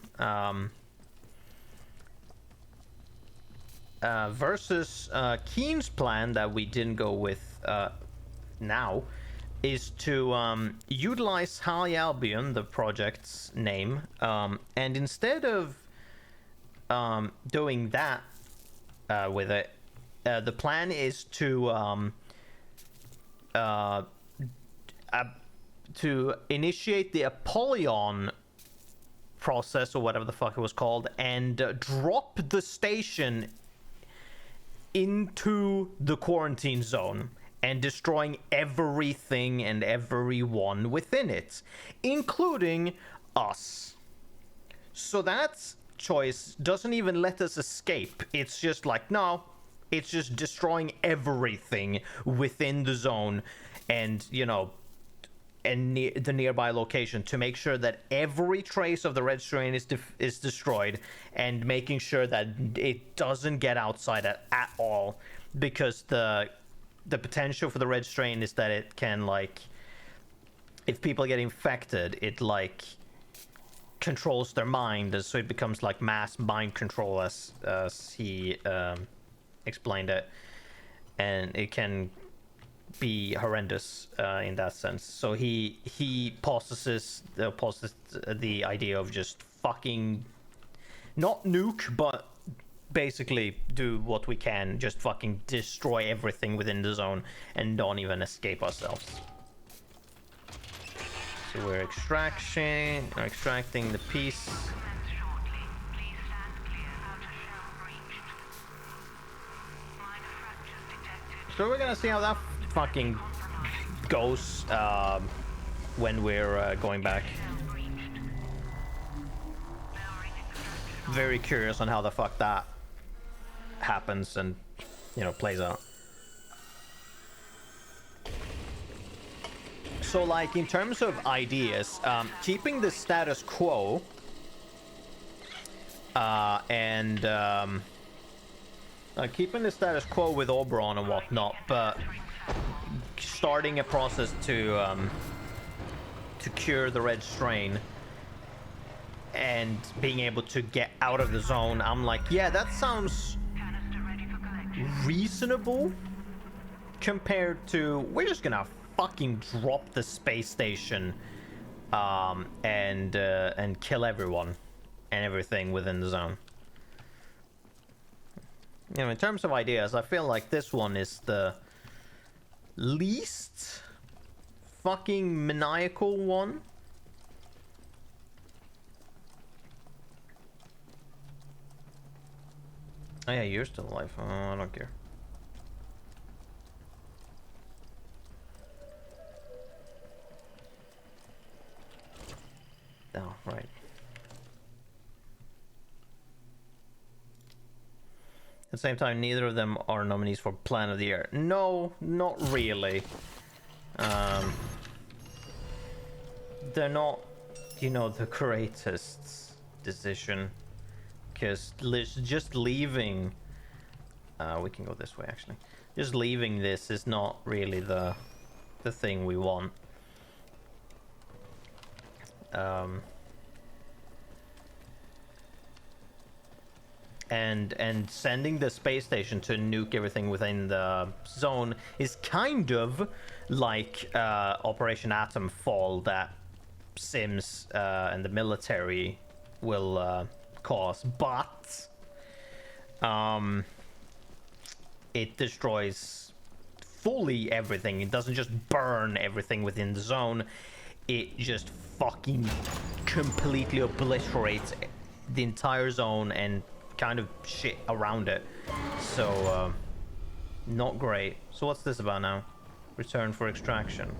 Versus Keen's plan that we didn't go with now is to utilize High Albion, the project's name, and instead of doing that with it, the plan is to initiate the Apollyon process, or whatever the fuck it was called, and drop the station into the quarantine zone and destroying everything and everyone within it, including us. So that choice doesn't even let us escape. It's just like, no, it's just destroying everything within the zone and, you know, and the nearby location, to make sure that every trace of the red strain is destroyed, and making sure that it doesn't get outside at all, because the potential for the red strain is that it can, like, if people get infected, it like controls their mind, so it becomes like mass mind control, as he explained it, and it can be horrendous in that sense. So he possesses the idea of just fucking not nuke, but basically do what we can, just fucking destroy everything within the zone and don't even escape ourselves. So we're extracting the piece. So we're gonna see how that fucking goes when we're going back. Very curious on how the fuck that happens and, you know, plays out. So, like, in terms of ideas, keeping the status quo and keeping the status quo with Oberon and whatnot, but starting a process to cure the red strain and being able to get out of the zone, I'm like, yeah, that sounds reasonable compared to we're just gonna fucking drop the space station and kill everyone and everything within the zone. You know, in terms of ideas, I feel like this one is the least fucking maniacal one? Oh yeah, you're still alive. I don't care. Oh, right. At the same time, neither of them are nominees for Plan of the Year. No, not really. They're not, you know, the greatest decision. Because just leaving... we can go this way, actually. Just leaving this is not really the thing we want. And sending the space station to nuke everything within the zone is kind of like Operation Atomfall that Sims and the military will cause, but it destroys fully everything. It doesn't just burn everything within the zone, it just fucking completely obliterates the entire zone and kind of shit around it. So not great. So what's this about now? Return for extraction.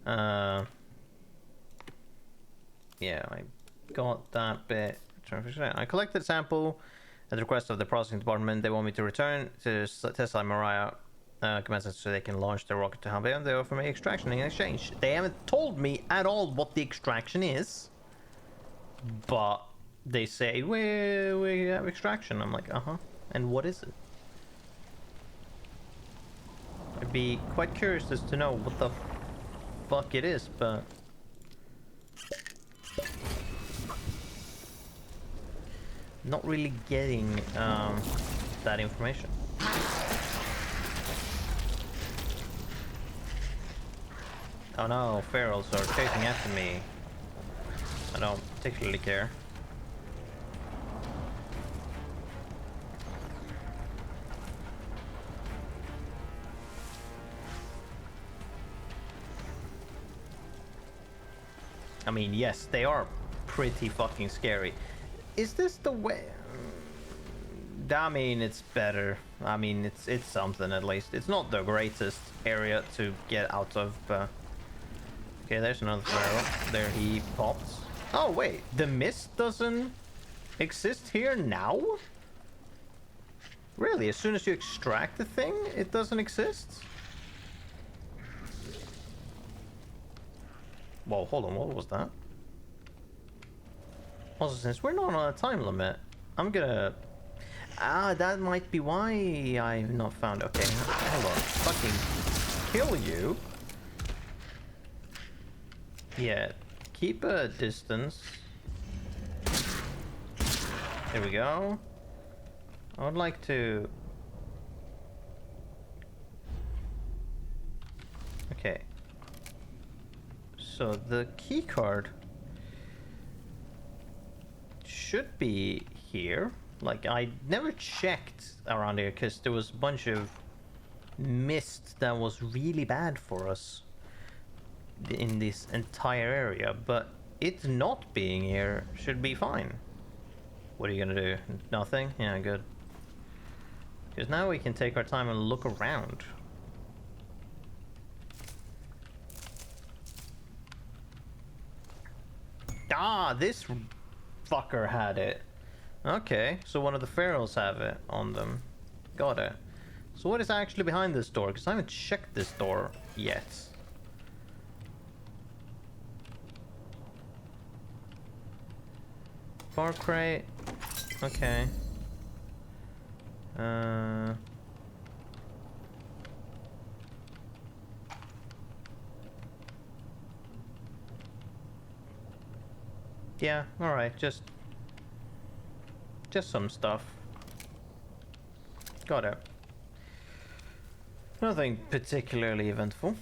Yeah, I got that bit. I collected a sample at the request of the processing department. They want me to return to Tesla and Mariah commences so they can launch their rocket to Hubble, and they offer me extraction in exchange. They haven't told me at all what the extraction is, but they say we have extraction. I'm like, and what is it? I'd be quite curious as to know what the fuck it is, but not really getting that information. Oh no, ferals are chasing after me. I don't particularly care. I mean, yes, they are pretty fucking scary. Is this the way? I mean, it's better. I mean, it's something at least. It's not the greatest area to get out of, but... Okay, there's another feral. There he pops. Oh, wait. The mist doesn't exist here now? Really? As soon as you extract the thing, it doesn't exist? Whoa, hold on. What was that? Also, since we're not on a time limit, I'm gonna... that might be why I've not found... Okay, hold on. Fucking kill you. Yeah, keep a distance. There we go. I would like to... Okay. So the key card should be here. Like, I never checked around here because there was a bunch of mist that was really bad for us in this entire area, but it not being here should be fine. What are you gonna do? Nothing? Yeah, good. Because now we can take our time and look around. Ah, this fucker had it. Okay, so one of the ferals have it on them. Got it. So what is actually behind this door? Because I haven't checked this door yet. Bar crate. Okay. Yeah, alright, just some stuff. Got it. Nothing particularly eventful.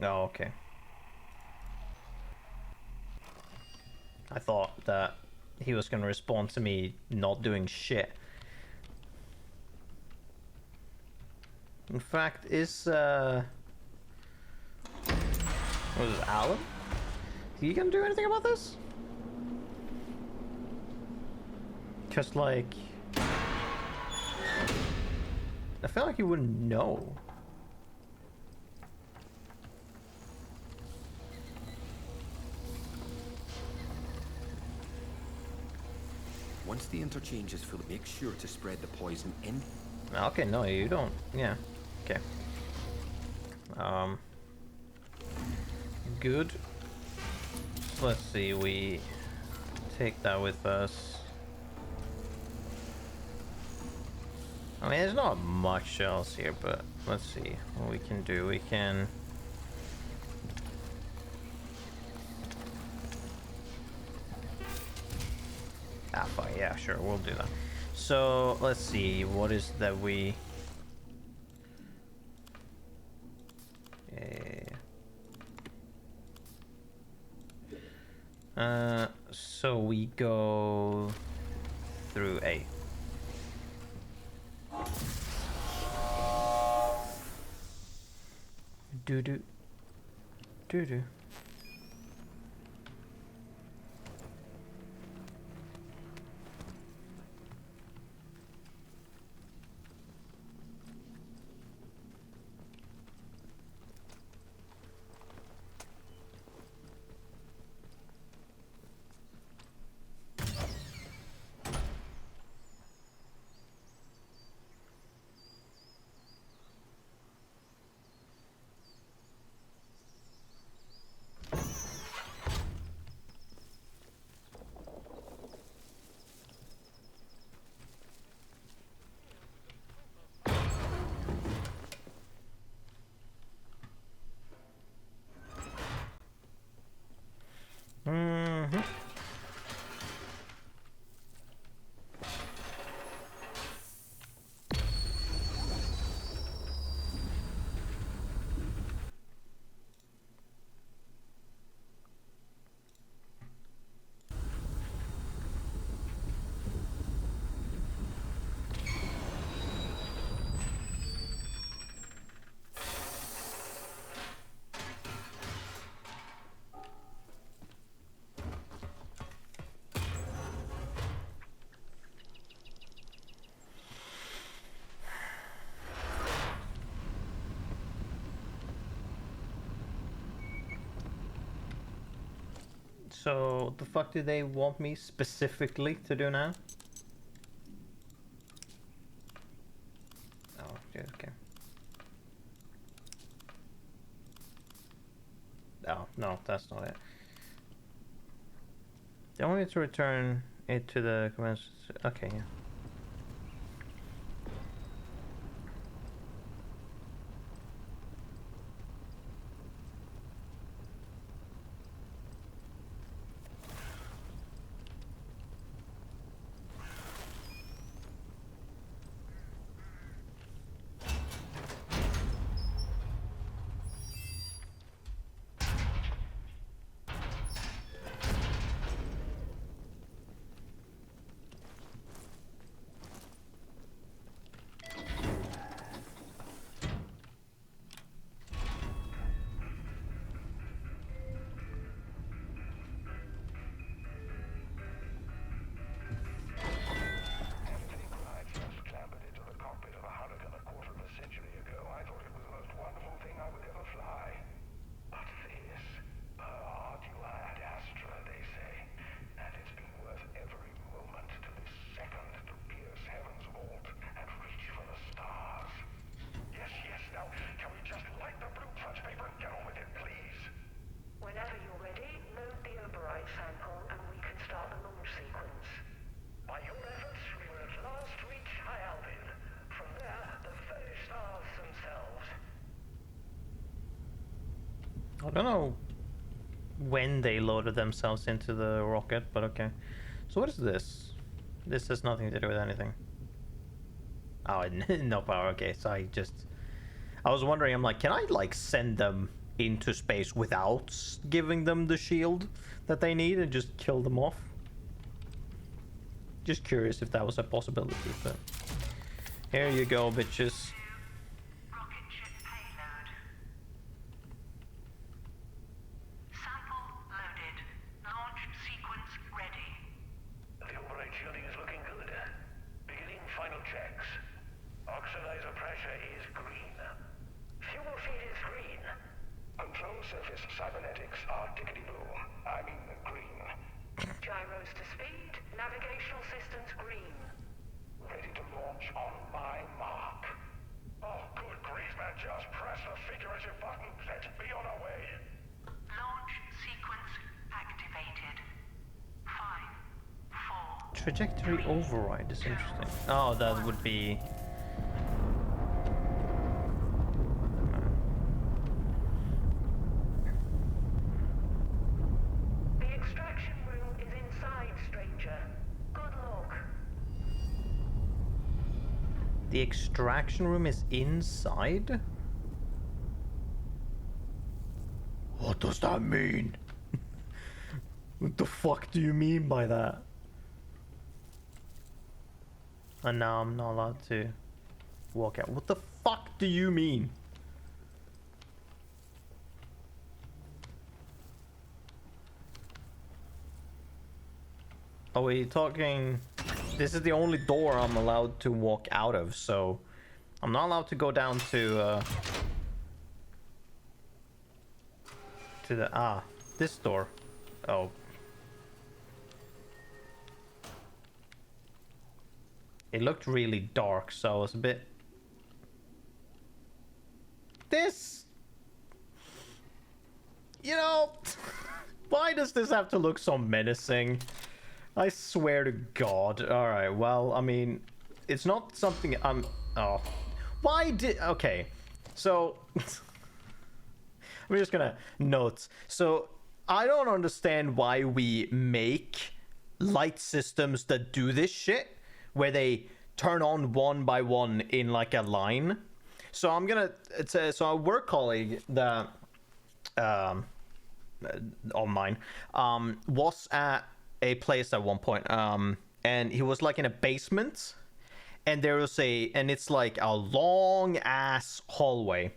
Oh, okay. I thought that he was gonna respond to me not doing shit. In fact, is what is it, Alan? Are you gonna do anything about this? Cause like, I feel like you wouldn't know. Once the interchange is full, make sure to spread the poison in. Okay, no, you don't. Yeah. Okay. Good. Let's see, we take that with us. I mean, there's not much else here, but let's see what we can do. We can... Ah, fine, yeah, sure, we'll do that. So, let's see, what is that we... So we go through A. Do-do. Do-do. Mm-hmm. So, the fuck do they want me specifically to do now? Oh, okay, okay. Oh, no, that's not it. They want me to return it to the commands. Okay, yeah. Whenever you're ready, load the Oberite sample and we can start the launch sequence. By your efforts, we will at last reach High Albion. From there, the very stars themselves. I don't know when they loaded themselves into the rocket, but okay. So what is this? This has nothing to do with anything. Oh, no power. Okay, so I was wondering, I'm like, can I like send them into space without giving them the shield that they need and just kill them off. Just curious if that was a possibility, but here you go, bitches. Rocket ship payload. Sample loaded. Launch sequence ready. The override shielding is looking good. Beginning final checks. Oxidizer pressure is green. Fuel feed is green. Control surface cybernetics are tickety blue. I mean green. Gyros to speed. Navigational systems green. Ready to launch on my mark. Oh, good grief, man. Just press the figurative button. Let's be on our way. Launch sequence activated. 5, 4. Trajectory override is interesting. Oh, that would be... The extraction room is inside, stranger. Good luck. The extraction room is inside? What does that mean? What the fuck do you mean by that? And now I'm not allowed to walk out. What the fuck do you mean? Are we talking... This is the only door I'm allowed to walk out of, so... I'm not allowed to go down to the... this door. Oh. It looked really dark, so I was a bit... This... You know... Why does this have to look so menacing? I swear to God. Alright, well, I mean... It's not something I'm... Oh. Why did... Okay. So... I'm just gonna note. So, I don't understand why we make light systems that do this shit, where they turn on one by one in like a line. So I'm gonna... So a work colleague that... of mine, was at a place at one point, and he was like in a basement, and there was and it's like a long ass hallway,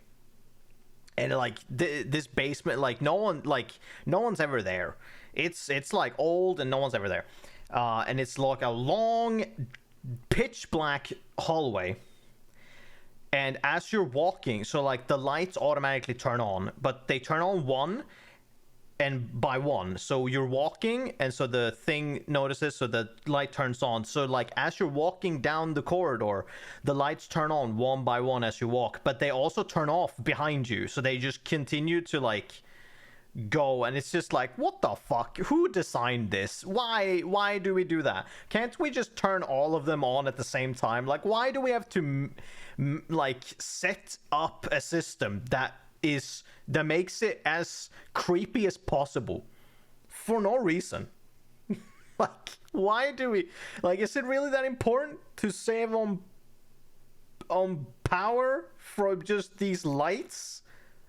and like this basement, like no one's ever there. It's like old and no one's ever there, and it's like a long pitch black hallway. And as you're walking, so like the lights automatically turn on, but they turn on one and by one. So you're walking, and so the thing notices, so the light turns on. So like as you're walking down the corridor, the lights turn on one by one as you walk, but they also turn off behind you. So they just continue to like go, and it's just like, what the fuck? Who designed this? Why do we do that? Can't we just turn all of them on at the same time? Like, why do we have to like set up a system that makes it as creepy as possible for no reason? Like, why do we, like, is it really that important to save on power from just these lights?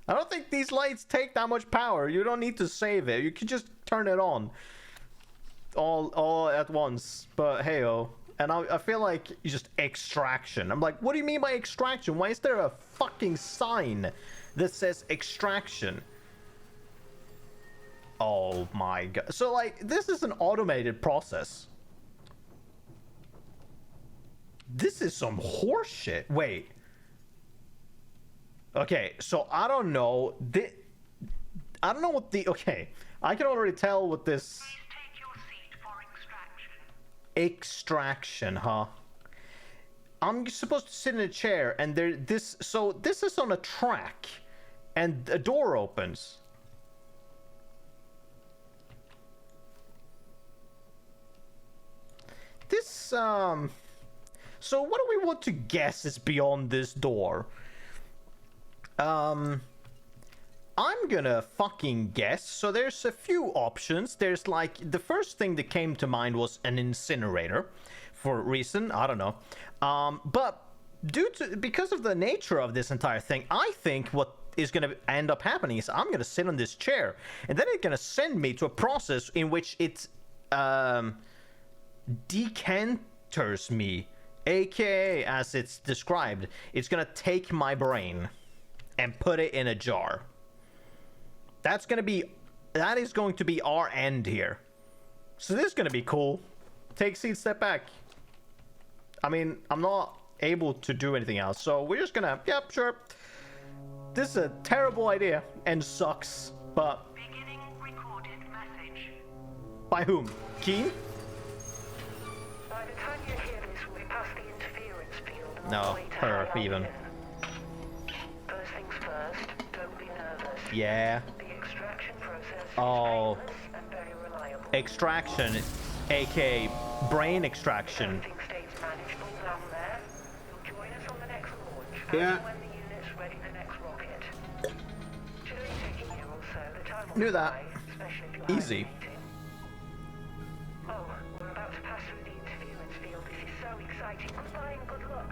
I don't think these lights take that much power. You don't need to save it. You can just turn it on all at once. But hey-oh. And I feel like just extraction. I'm like, what do you mean by extraction? Why is there a fucking sign that says extraction? Oh my god. So like, this is an automated process. This is some horseshit. Wait. Okay, so I don't know. I don't know what the... Okay, I can already tell what this... Please take your seat for extraction. Extraction, huh? I'm supposed to sit in a chair, and so this is on a track, and a door opens. This, so what do we want to guess is beyond this door? I'm gonna fucking guess. So there's a few options. There's like, the first thing that came to mind was an incinerator, for a reason, I don't know. But because of the nature of this entire thing, I think what is going to end up happening is I'm going to sit on this chair, and then it's going to send me to a process in which it decanters me, aka, as it's described, it's going to take my brain and put it in a jar. That is going to be our end here. So this is going to be cool. Take a seat, step back. I mean, I'm not able to do anything else, so we're just gonna, yep, sure. This is a terrible idea and sucks, but... Beginning recorded message. By whom? Keen? By the time you hear this, we'll be past the interference field. And on No, the way to her High even. Albion. First things first, don't be nervous. Yeah. The extraction process Oh. is painless and very reliable. Extraction, aka brain extraction. Everything stays manageable down there. You'll join us on the next launch. Yeah. As and when the unit's ready the next rocket. Should only take a year or so. The time will Knew that. fly, especially if you're Easy. hibernating. Oh, we're about to pass through the interference field. This is so exciting. Goodbye and good luck.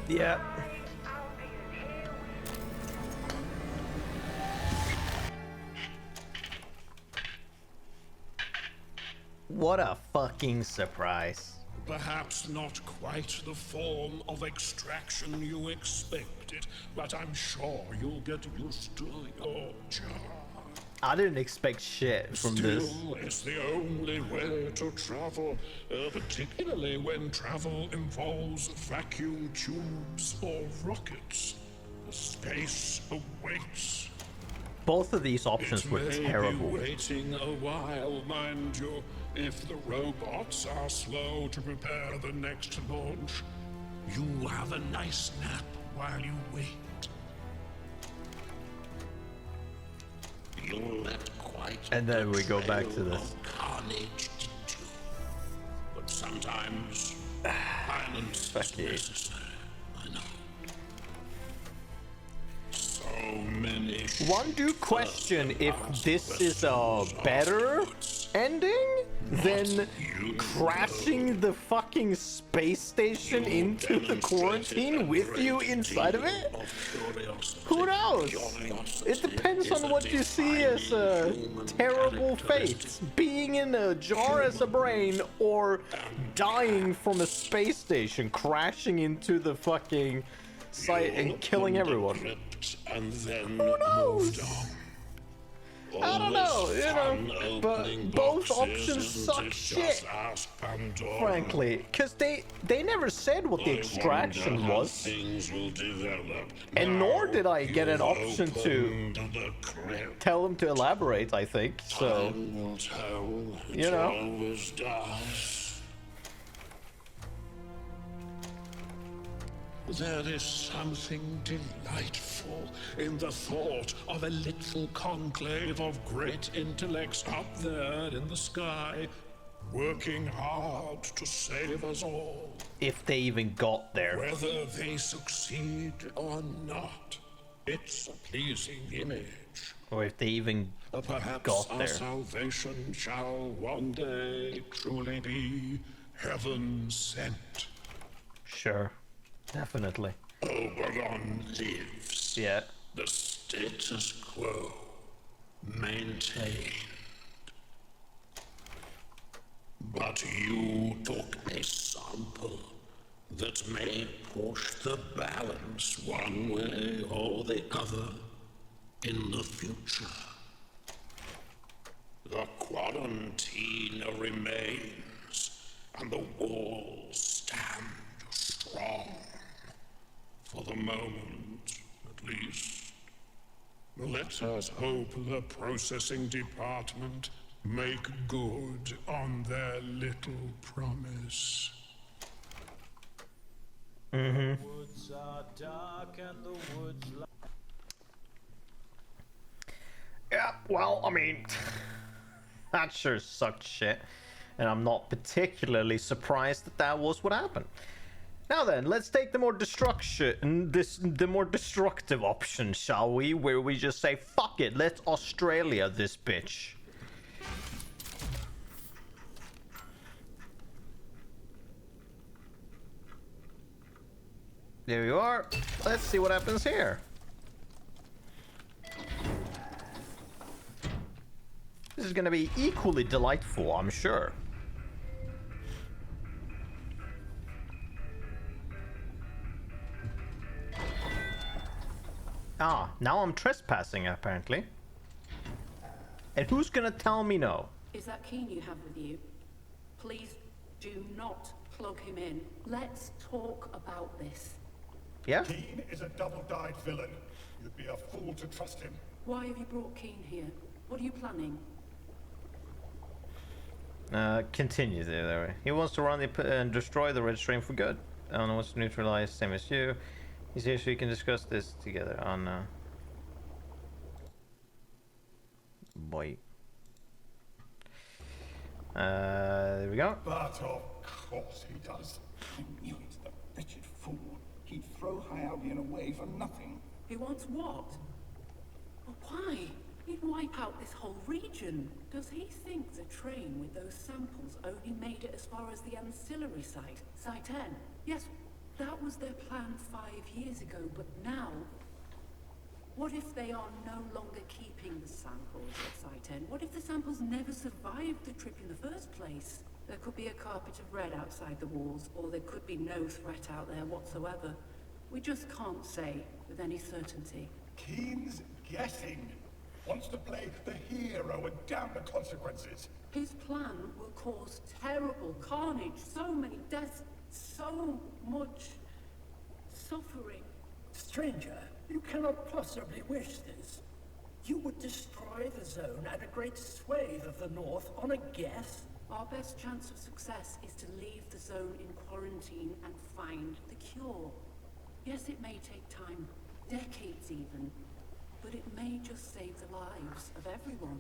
Yeah. High Albion, here What a fucking surprise. Perhaps not quite the form of extraction you expected, but I'm sure you'll get used to your job. I didn't expect shit from this. Still, it's the only way to travel, particularly when travel involves vacuum tubes or rockets. Space awaits. Both of these options It were may terrible. be waiting a while, mind you, if the robots are slow to prepare the next launch. You have a nice nap while you wait. You'll let quite And then we go back to trail this. of carnage into. But sometimes violence is Fuck you. necessary. I know. So many. One do question if this is a better ending than crashing the fucking space station into the quarantine with you inside of it? Who knows? It depends on what you see as a terrible fate. Being in a jar as a brain or dying from a space station, crashing into the fucking site and killing everyone. And then Who knows? moved on. I don't know, you know, but both options suck shit, frankly, because they never said what the extraction was, and nor did I get an option to tell them to elaborate, I think, so, you know. There is something delightful in the thought of a little conclave of great intellects up there in the sky, working hard to save us all. If they even got there. Whether they succeed or not, it's a pleasing image. Or if they even Perhaps got our there. salvation shall one day truly be heaven sent. Sure. Definitely. Oberon lives. Yeah. The status quo maintained. But you took a sample that may push the balance one way or the other in the future. The quarantine remains, and the walls stand strong. For the moment, at least. Let us hope the processing department make good on their little promise. Mm-hmm. Woods are dark and the woods Yeah, well, I mean, that sure sucked shit, and I'm not particularly surprised that that was what happened. Now then, let's take the more the more destructive option, shall we? Where we just say, fuck it, let's Australia this bitch. There you are. Let's see what happens here. This is gonna be equally delightful, I'm sure. Ah, now I'm trespassing, apparently. And who's gonna tell me no? Is that Keen you have with you? Please do not plug him in. Let's talk about this. Yeah? Keen is a double-dyed villain. You'd be a fool to trust him. Why have you brought Keen here? What are you planning? Continue there way. He wants to run and destroy the red strain for good. Alan wants to neutralize, same as you. He's here so you can discuss this together on boy. There we go. But of course he does. I knew it, the wretched fool. He'd throw High Albion away for nothing. He wants what? Well, why? He'd wipe out this whole region. Does he think the train with those samples only made it as far as the ancillary site, Site N? Yes, that was their plan 5 years ago, but now... What if they are no longer keeping the samples at Site N? What if the samples never survived the trip in the first place? There could be a carpet of red outside the walls, or there could be no threat out there whatsoever. We just can't say with any certainty. Keen's guessing. Wants to play the hero and damn the consequences. His plan will cause terrible carnage, so many deaths, so much suffering. Stranger, you cannot possibly wish this. You would destroy the zone and a great swathe of the North on a guess? Our best chance of success is to leave the zone in quarantine and find the cure. Yes, it may take time, decades even, but it may just save the lives of everyone.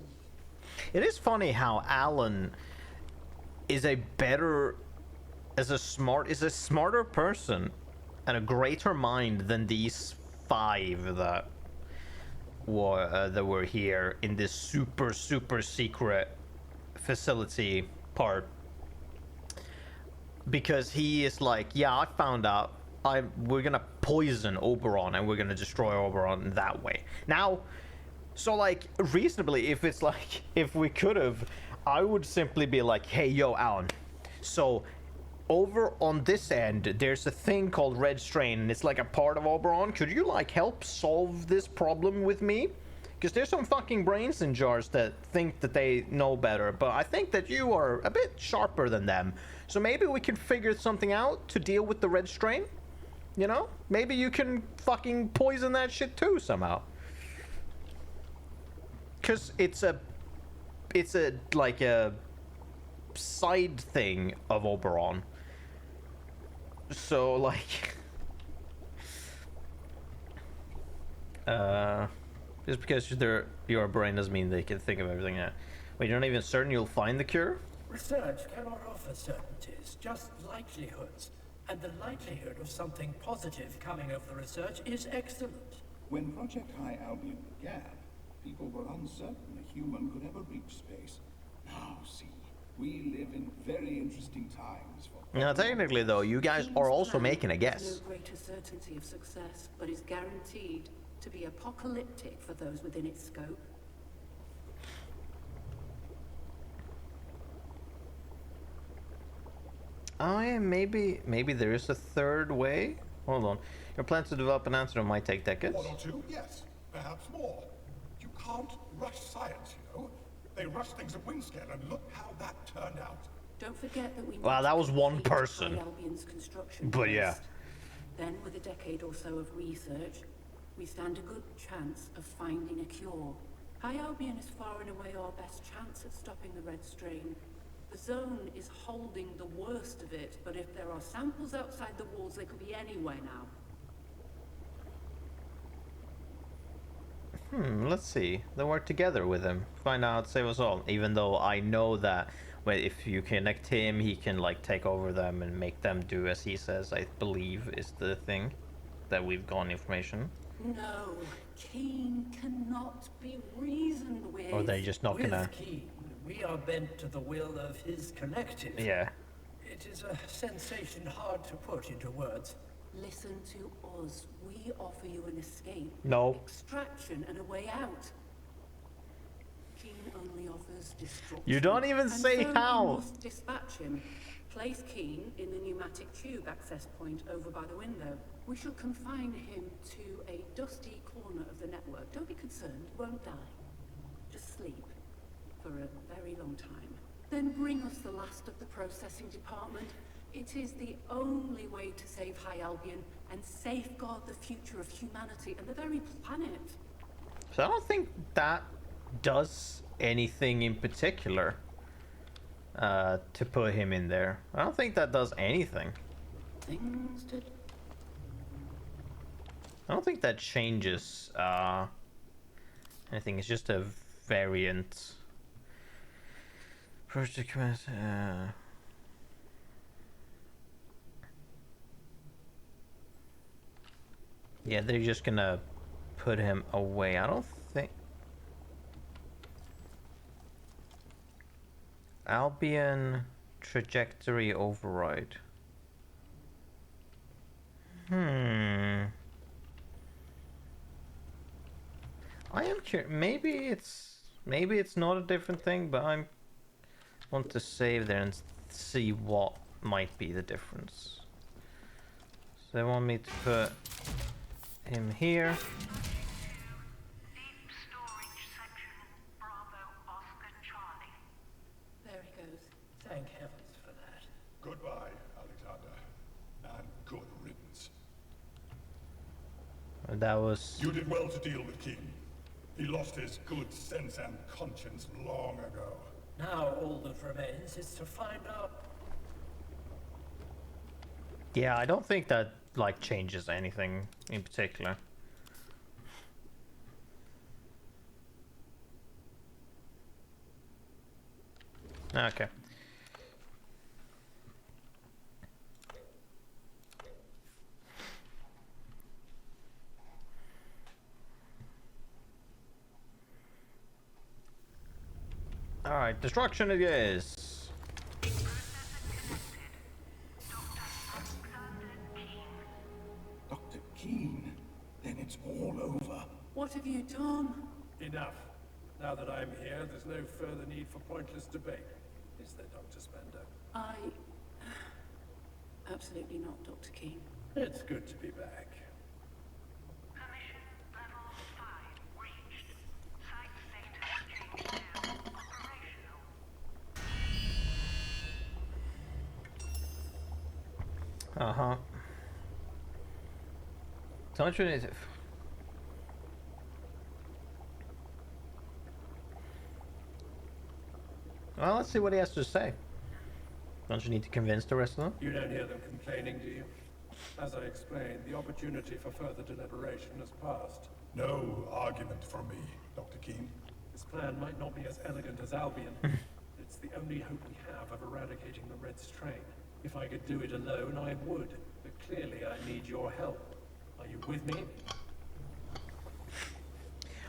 It is funny how Alan is a smarter person and a greater mind than these 5 that were here in this super secret facility part, because he is like, yeah, I found out we're gonna poison Oberon and we're gonna destroy Oberon that way. Now, so like reasonably, if it's like, if we could have, I would simply be like, hey yo Alan, so over on this end there's a thing called red strain and it's like a part of Oberon. Could you like help solve this problem with me? Because there's some fucking brains in jars that think that they know better, but I think that you are a bit sharper than them. So maybe we can figure something out to deal with the red strain? You know? Maybe you can fucking poison that shit too somehow. Because it's a like a side thing of Oberon. So like just because your brain doesn't mean they can think of everything. Wait, you're not even certain you'll find the cure? Research cannot offer certainties, just likelihoods. And the likelihood of something positive coming of the research is excellent. When Project High Albion began, people were uncertain a human could ever reach space. Now, see, we live in very interesting times. Now, technically, though, you guys are also making a guess. No greater certainty of success, but is guaranteed to be apocalyptic for those within its scope. Oh yeah, maybe there is a third way. Hold on. Your plans to develop an antidote might take decades. 1 or 2, yes. Perhaps more. You can't rush science, you know. They rush things at wing scale, and look how that turned out. Don't forget that we... Wow, that was one person. Albion's construction but yeah. first. Then, with a decade or so of research, we stand a good chance of finding a cure. High Albion is far and away our best chance at stopping the red strain. The zone is holding the worst of it, but if there are samples outside the walls, they could be anywhere now. Let's see. Then work together with him. Find out, save us all. Even though I know that if you connect him, he can like take over them and make them do as he says, I believe is the thing that we've gotten information. No, Keen cannot be reasoned with. Or they just not gonna... With Keen, we are bent to the will of his collective. Yeah. It is a sensation hard to put into words. Listen to us. We offer you an escape. No. Extraction and a way out. Keen only offers as destructive. You don't even And say so how. We must dispatch him. Place Keen in the pneumatic tube access point over by the window. We shall confine him to a dusty corner of the network. Don't be concerned, he won't die. Just sleep for a very long time. Then bring us the last of the processing department. It is the only way to save High Albion and safeguard the future of humanity and the very planet. So I don't think that does anything in particular to put him in there. I don't think that does anything. Things to... I don't think that changes anything. It's just a variant. Project command. Yeah, they're just gonna put him away. I don't think. Albion trajectory override. I am curious. Maybe it's not a different thing, but I want to save there and see what might be the difference. So they want me to put him here. There he goes. Thank heavens for that. Goodbye, Alexander. And good riddance. And that was. You did well to deal with King. He lost his good sense and conscience long ago. Now all that remains is to find out. Yeah, I don't think that like changes anything in particular. Okay. All right, destruction it is. Dr. Keene, then it's all over. What have you done? Enough. Now that I'm here, there's no further need for pointless debate. Is there, Dr. Spender? Absolutely not, Dr. Keene. It's good to be back. Permission level 5 reached. Site status change to operational. Uh-huh. Counterintuitive. Well, let's see what he has to say. Don't you need to convince the rest of them? You don't hear them complaining, do you? As I explained, the opportunity for further deliberation has passed. No argument from me, Dr. Keene. This plan might not be as elegant as Albion. It's the only hope we have of eradicating the Red Strain. If I could do it alone, I would. But clearly I need your help. Are you with me?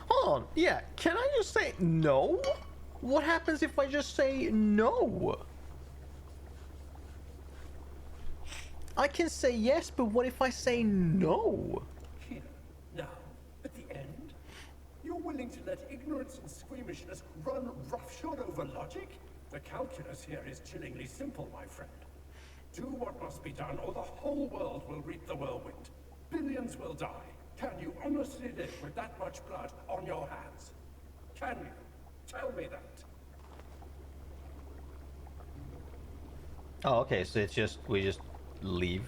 Hold on, yeah, can I just say no? What happens if I just say no? I can say yes, but what if I say no? Here, now, at the end? You're willing to let ignorance and squeamishness run roughshod over logic? The calculus here is chillingly simple, my friend. Do what must be done, or the whole world will reap the whirlwind. Billions will die. Can you honestly live with that much blood on your hands? Can you? Tell me that. Oh, okay, so it's just, we just leave.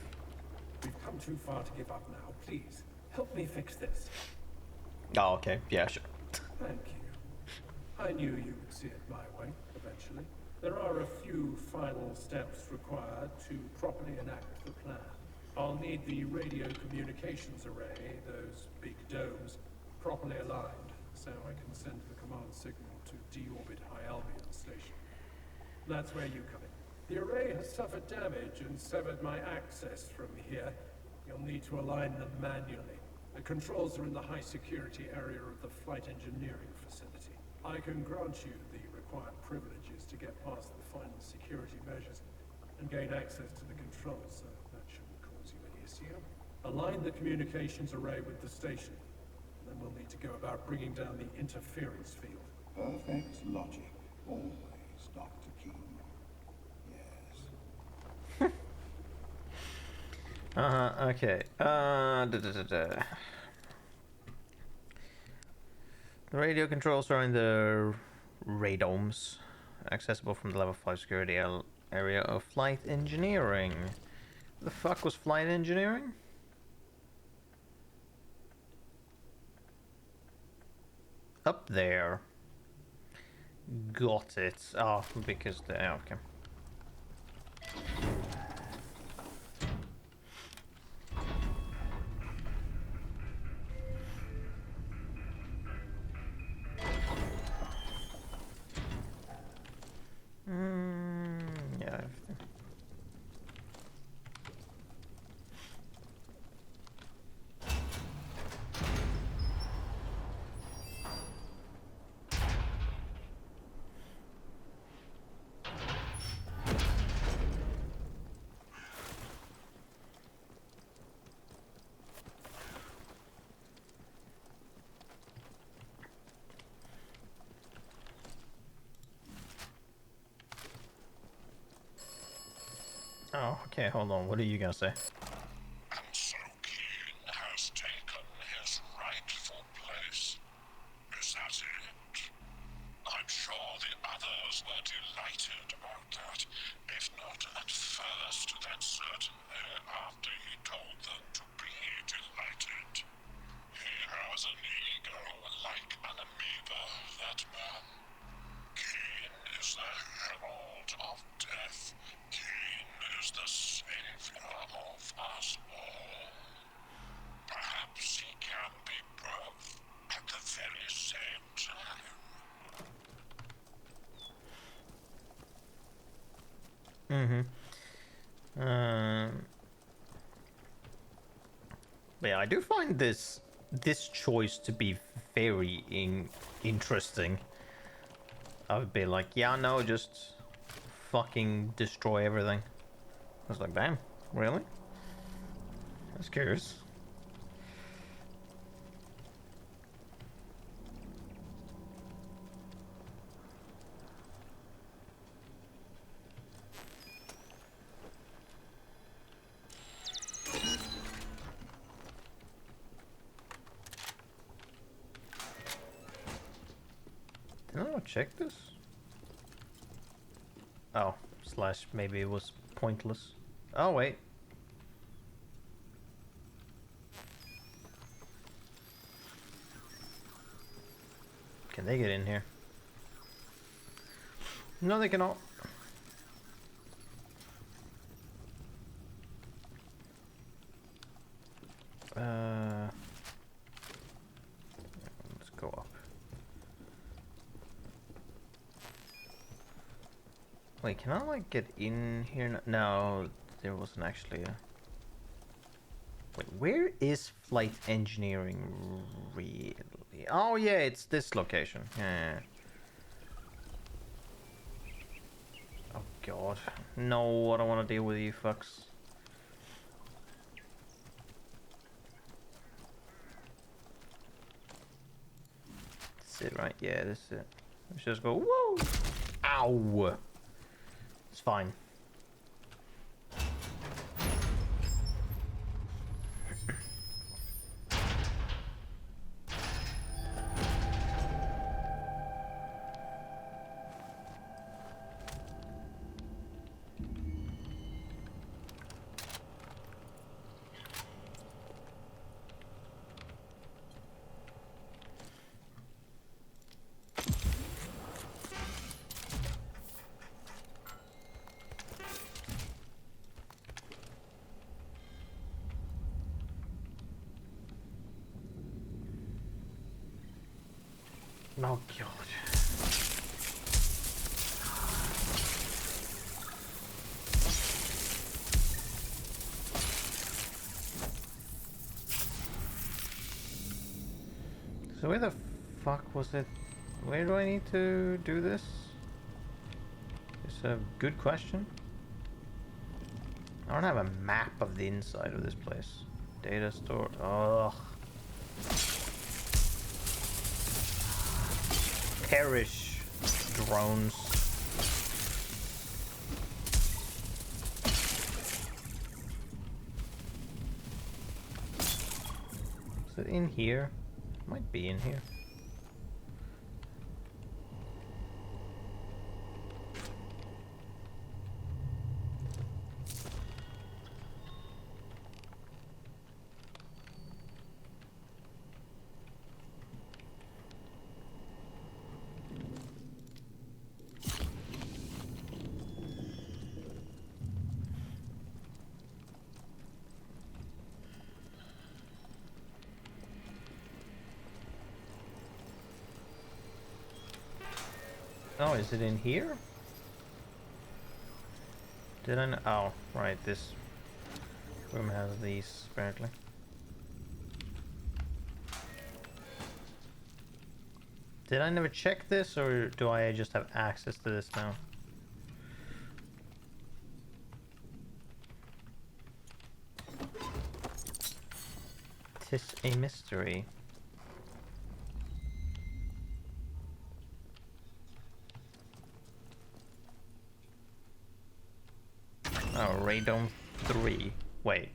We've come too far to give up now. Please, help me fix this. Oh, okay, yeah, sure. Thank you. I knew you would see it my way, eventually. There are a few final steps required to properly enact the plan. I'll need the radio communications array, those big domes, properly aligned, so I can send the command signal to deorbit High Albion Station. That's where you come in. The array has suffered damage and severed my access from here. You'll need to align them manually. The controls are in the high security area of the flight engineering facility. I can grant you the required privileges to get past the final security measures and gain access to the controls, so that shouldn't cause you any issue. Align the communications array with the station, and then we'll need to go about bringing down the interference field. Perfect logic. Always, Dr. King. Yes. Okay. The radio controls are in the radomes, accessible from the level 5 security area of flight engineering. The fuck was flight engineering? Up there. Got it. Oh, because the... Oh, okay. Yeah. Oh, okay, hold on. What are you gonna say? And so Keen has taken his rightful place. Is that it? I'm sure the others were delighted about that, if not at first, then certainly after he told them to be delighted. He has an ego like an amoeba, that man. Keen is the herald of death. Keen is the savior of us all. Perhaps he can be both at the very same time. But yeah, I do find this choice to be very interesting. I would be like, yeah, no, just fucking destroy everything. I was like, damn, really? That's curious. Did I not check this? Oh, slash maybe it was pointless. Oh, wait. Can they get in here? No, they cannot. Let's go up. Wait, can I like get in here? No, there wasn't actually a... Wait, where is flight engineering really? Oh yeah, it's this location. Yeah. Oh god. No, I don't want to deal with you fucks. That's it, right? Yeah, this is it. Let's just go, whoa! Ow! It's fine. Oh god. So where the fuck was it? Where do I need to do this? It's a good question. I don't have a map of the inside of this place. Data store. Ugh. Perish. drones. Is it in here? Might be in here. Oh, is it in here? Did I know? Oh, right, this room has these, apparently. Did I never check this, or do I just have access to this now? Tis a mystery. Oh, Radome 3. Wait.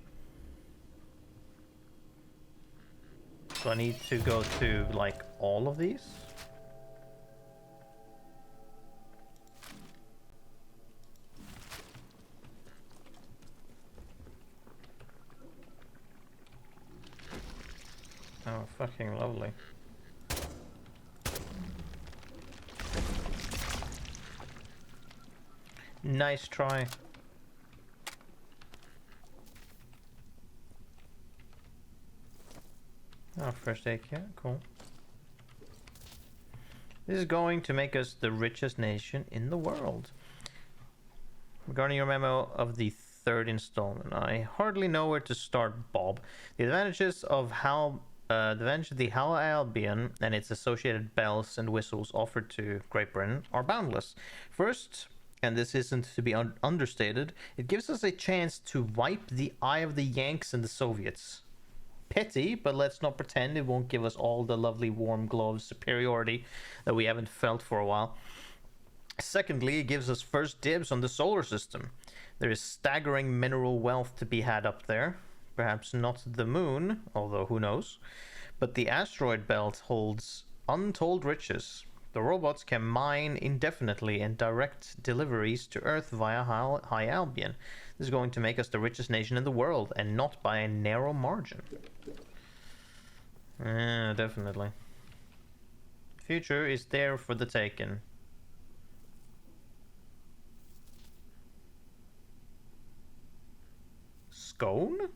So I need to go to, like, all of these? Oh, fucking lovely. Nice try. Oh, first aid kit, cool. This is going to make us the richest nation in the world. Regarding your memo of the third installment, I hardly know where to start, Bob. The advantages of the Hal Albion and its associated bells and whistles offered to Great Britain are boundless. First, and this isn't to be understated, it gives us a chance to wipe the eye of the Yanks and the Soviets. Pity, but let's not pretend it won't give us all the lovely warm glow of superiority that we haven't felt for a while. Secondly, it gives us first dibs on the solar system. There is staggering mineral wealth to be had up there. Perhaps not the moon, although who knows. But the asteroid belt holds untold riches. The robots can mine indefinitely and direct deliveries to Earth via High Albion. This is going to make us the richest nation in the world, and not by a narrow margin. Definitely. Future is there for the taking. Scone?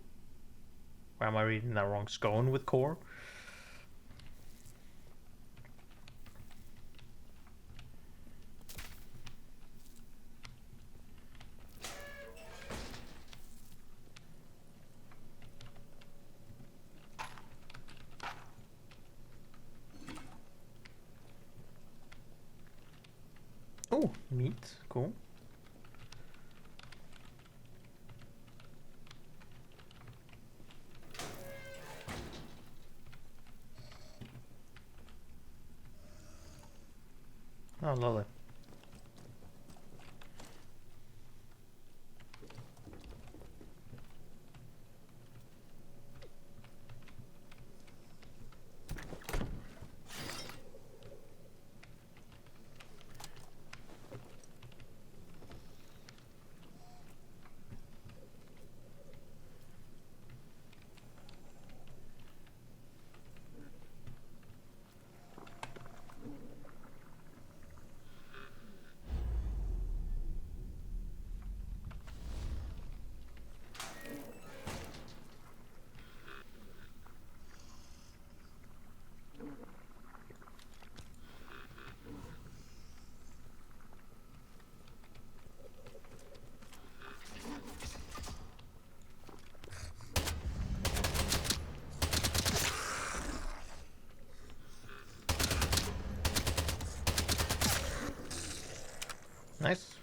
Or am I reading that wrong? Scone with core? Oh, meat. Cool. Oh, lovely. Nice.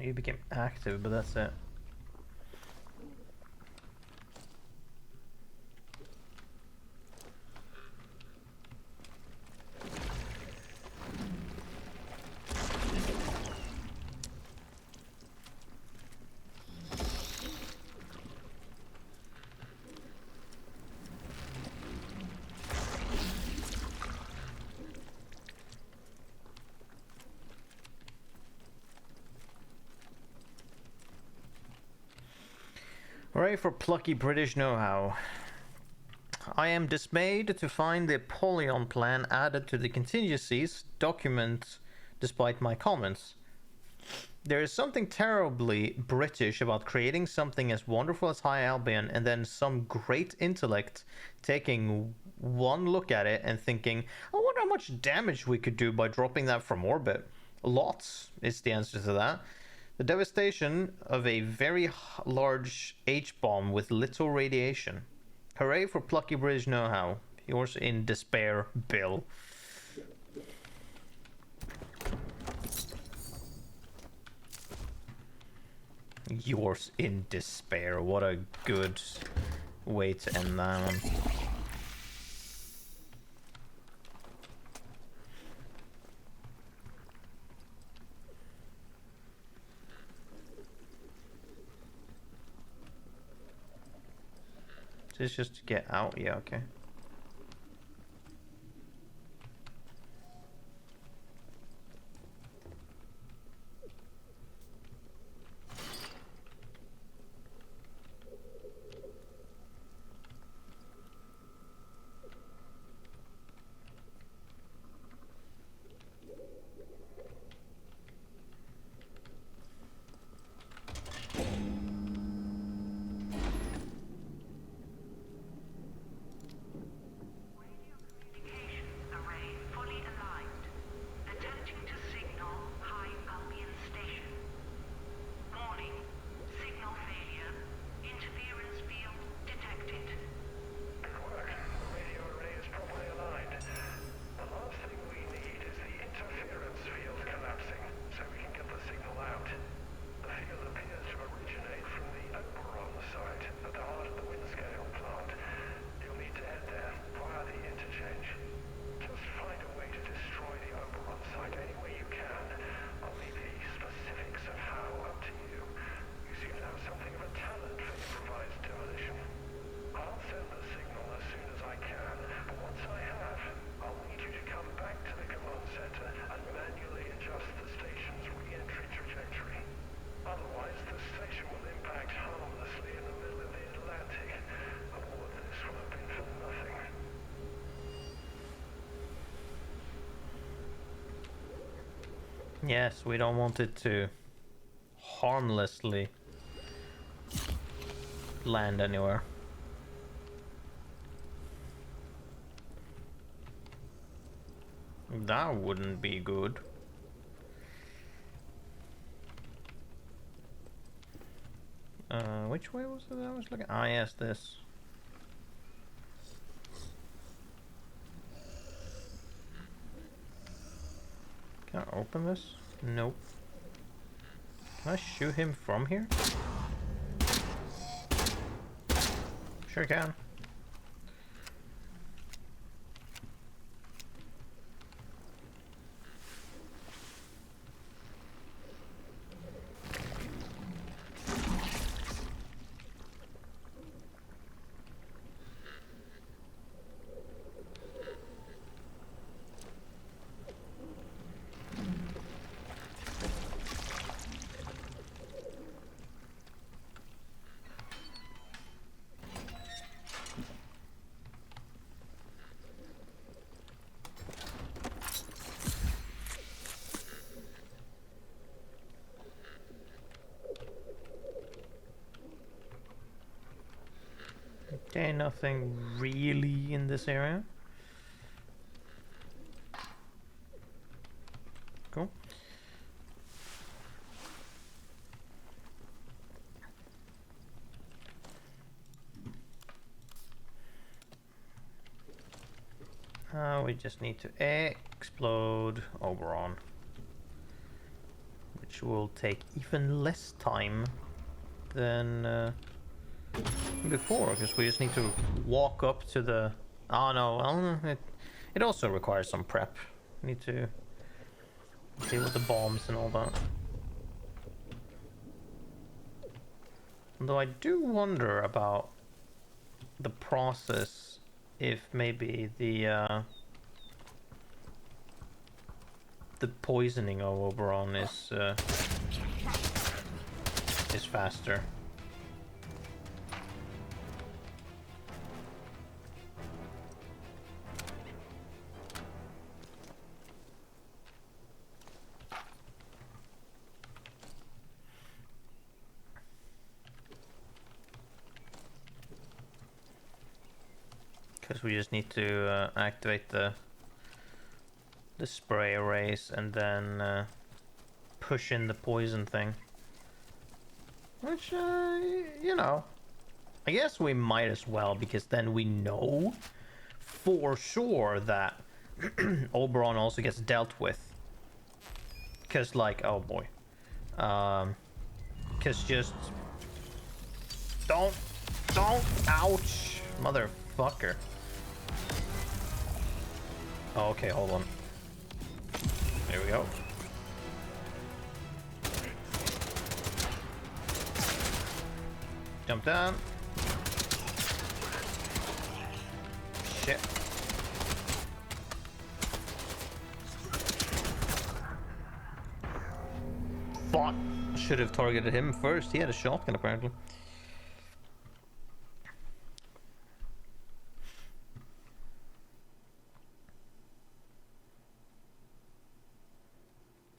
You became active, but that's it. Hooray for plucky British know-how. I am dismayed to find the Apollyon plan added to the contingencies document despite my comments. There is something terribly British about creating something as wonderful as High Albion and then some great intellect taking one look at it and thinking, I wonder how much damage we could do by dropping that from orbit. Lots is the answer to that. The devastation of a very large H-bomb with little radiation. Hooray for plucky British know-how. Yours in despair, Bill. Yours in despair. What a good way to end that one. This is just to get out. Yeah, okay. Yes, we don't want it to harmlessly land anywhere. That wouldn't be good. Which way was it I was looking? Ah, yes, this. Can I open this? Nope. Can I shoot him from here? Sure can. Okay, nothing really in this area. Cool. We just need to explode Oberon, which will take even less time than before, because we just need to walk up to the... Oh no, well, it also requires some prep. Need to deal with the bombs and all that. Though I do wonder about the process, if maybe the poisoning of Oberon is faster. Because we just need to activate the spray arrays and then push in the poison thing. Which, you know, I guess we might as well, because then we know for sure that Oberon also gets dealt with. Because, like, oh boy. Because just... Don't, ouch, motherfucker. Oh, okay, hold on. There we go. Jump down. Shit. Fuck. Should have targeted him first. He had a shotgun apparently.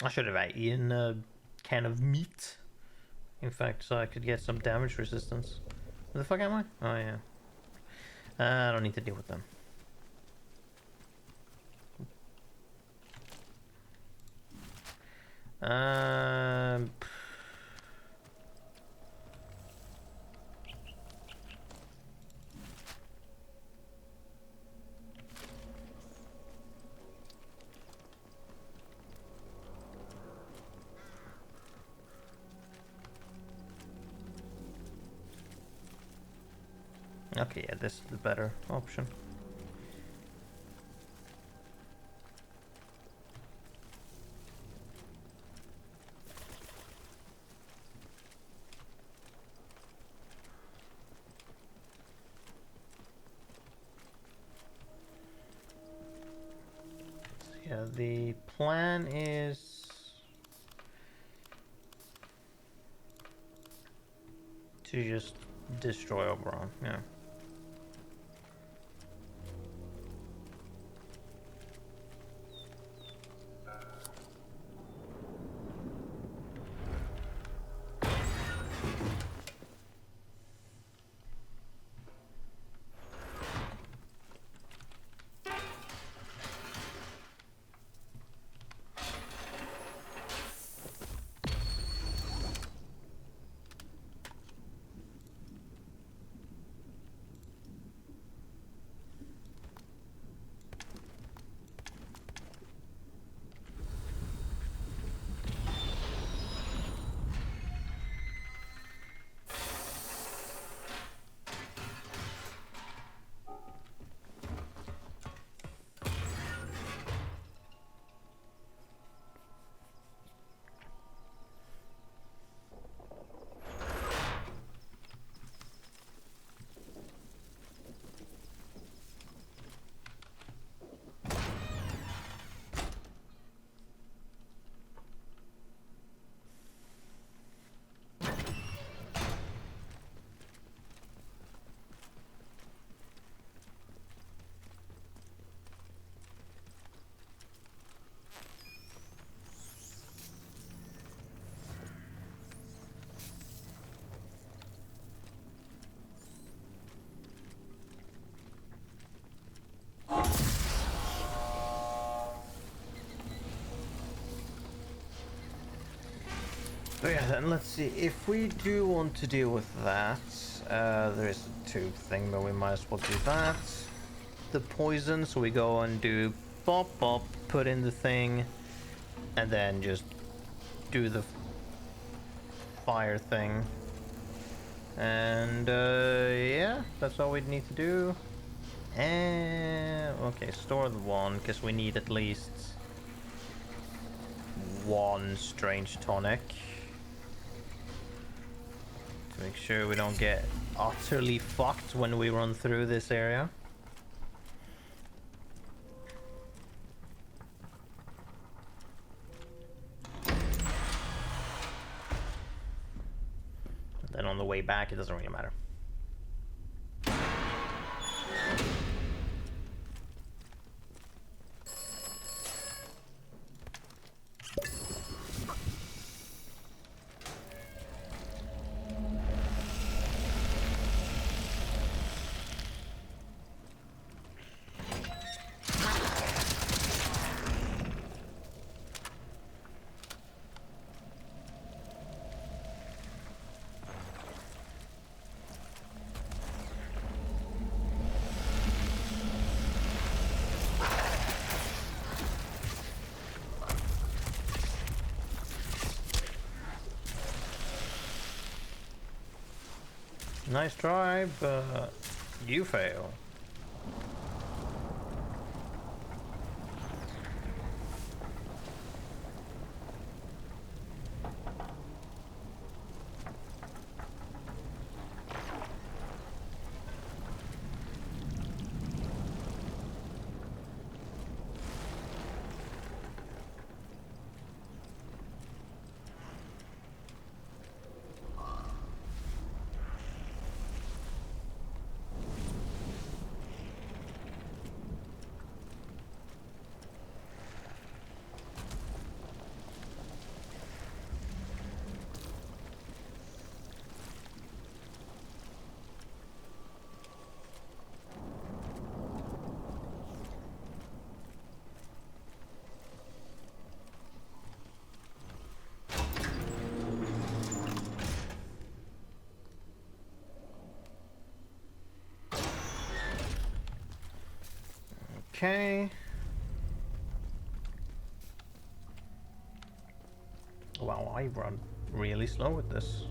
I should have eaten a can of meat. In fact, so I could get some damage resistance. Where the fuck am I? Oh yeah. I don't need to deal with them. Okay, yeah, this is the better option. Yeah, the plan is to just destroy Oberon, yeah. So yeah, then let's see, if we do want to deal with that, there is a tube thing, but we might as well do that. The poison, so we go and do pop pop, put in the thing, and then just do the fire thing. And yeah, that's all we need to do. And okay, store the one, because we need at least one strange tonic. To make sure we don't get utterly fucked when we run through this area. And then on the way back, it doesn't really matter. Nice try, but you fail. Okay. Wow, I run really slow with this.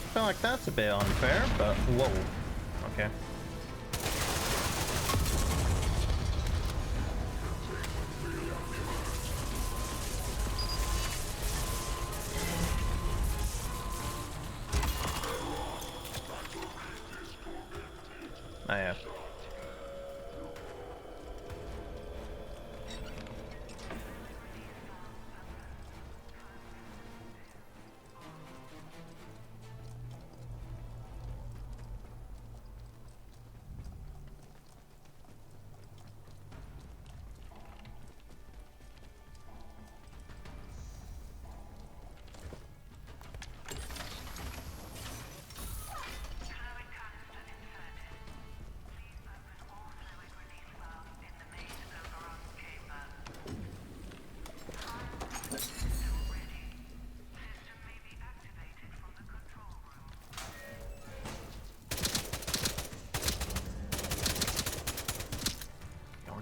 I feel like that's a bit unfair, but whoa. Okay. Oh yeah.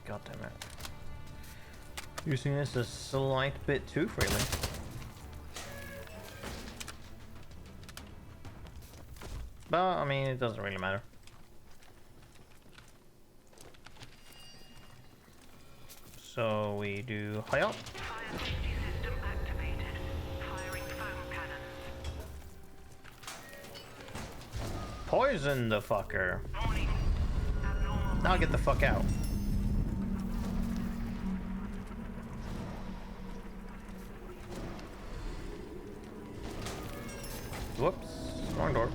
God damn it. Using this a slight bit too freely. But, I mean, it doesn't really matter. So we do high up. Fire safety system activated. Firing foam cannons. Poison the fucker. Warning. Abnormal. Now get the fuck out. Whoops, wrong door.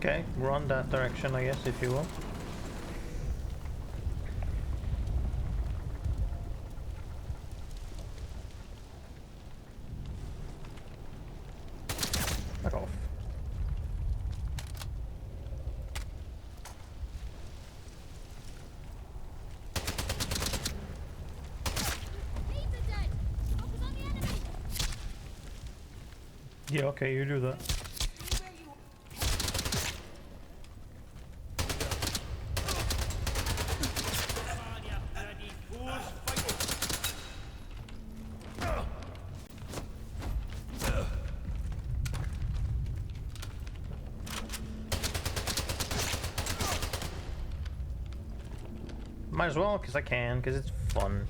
Okay, run that direction, I guess, if you will. Fuck off. Yeah, okay, you do that. Might as well, because I can, because it's fun.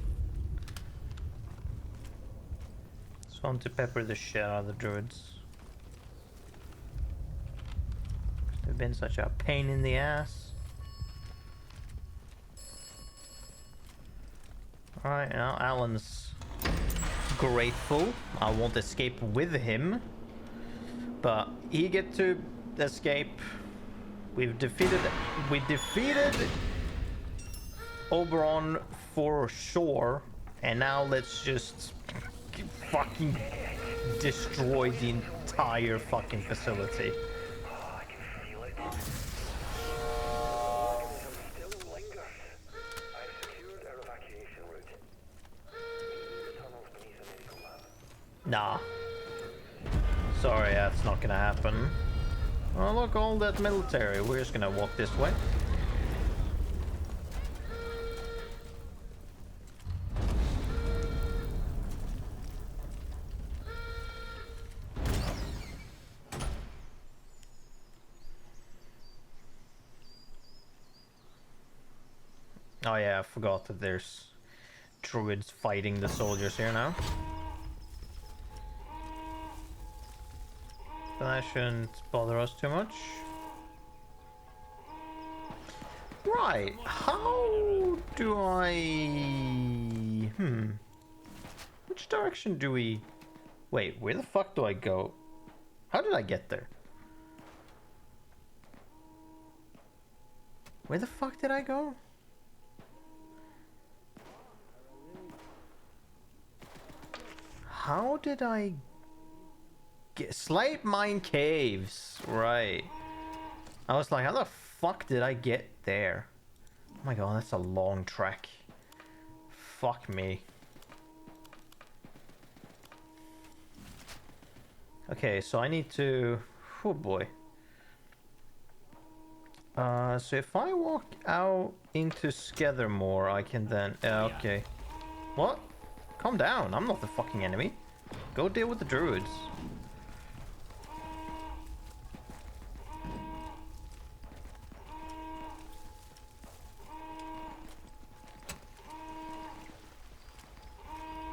It's fun to pepper the shit out of the druids. They've been such a pain in the ass. Alright, now Alan's grateful. I won't escape with him. But he get to escape. We defeated Oberon for sure. And now let's just fucking destroy the entire fucking facility. Nah. Sorry, that's not gonna happen. Oh, look, all that military. We're just gonna walk this way. Oh yeah, I forgot that there's druids fighting the soldiers here now. But that shouldn't bother us too much. Right, how do I... Which direction do we... Wait, where the fuck do I go? How did I get there? Where the fuck did I go? How did I get... Slate Mine Caves, right. I was like, how the fuck did I get there? Oh my god, that's a long trek. Fuck me. Okay, so I need to... Oh boy. So if I walk out into Skethermore, I can then... okay. What? Calm down, I'm not the fucking enemy. Go deal with the druids.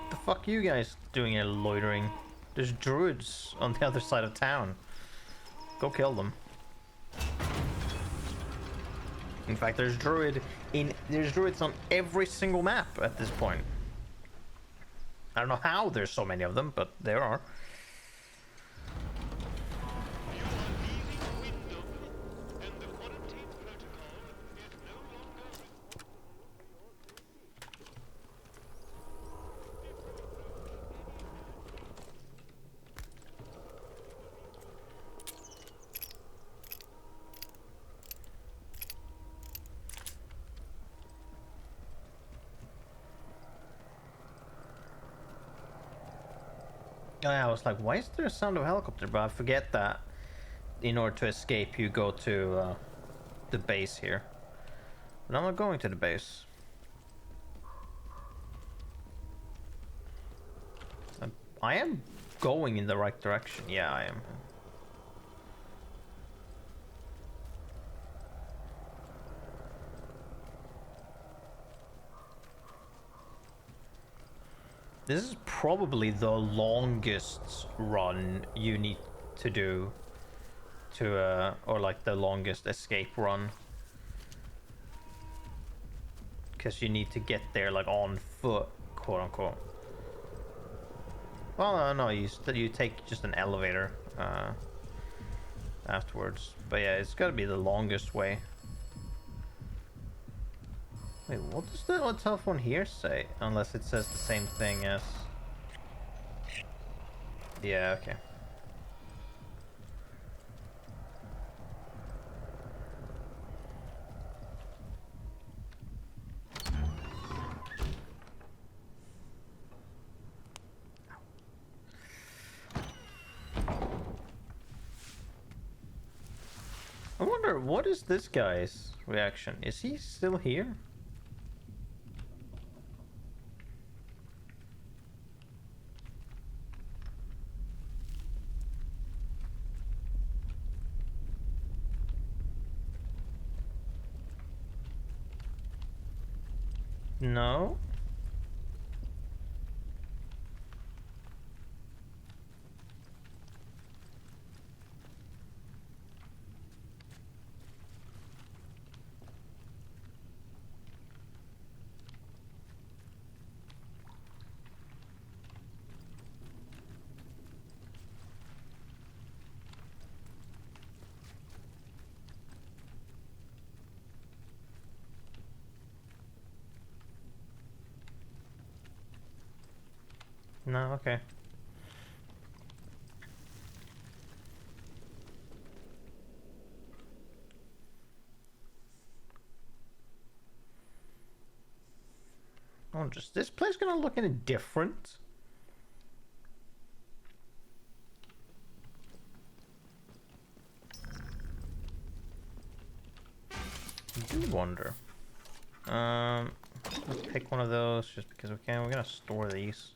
The fuck are you guys doing here loitering? There's druids on the other side of town. Go kill them. In fact, there's druids on every single map at this point. I don't know how there's so many of them, but there are. I was like, why is there a sound of a helicopter? But I forget that in order to escape, you go to the base here. But I'm not going to the base. I am going in the right direction. Yeah, I am. This is probably the longest run you need to do to, or like the longest escape run. Because you need to get there like on foot, quote unquote. Well, no, you take just an elevator. afterwards. But yeah, it's gotta be the longest way. Wait, what does the telephone here say? Unless it says the same thing as... Yeah, okay. I wonder, what is this guy's reaction? Is he still here? No? No, okay. Oh, just this place gonna look any different? I do wonder. Let's pick one of those just because we can. We're gonna store these.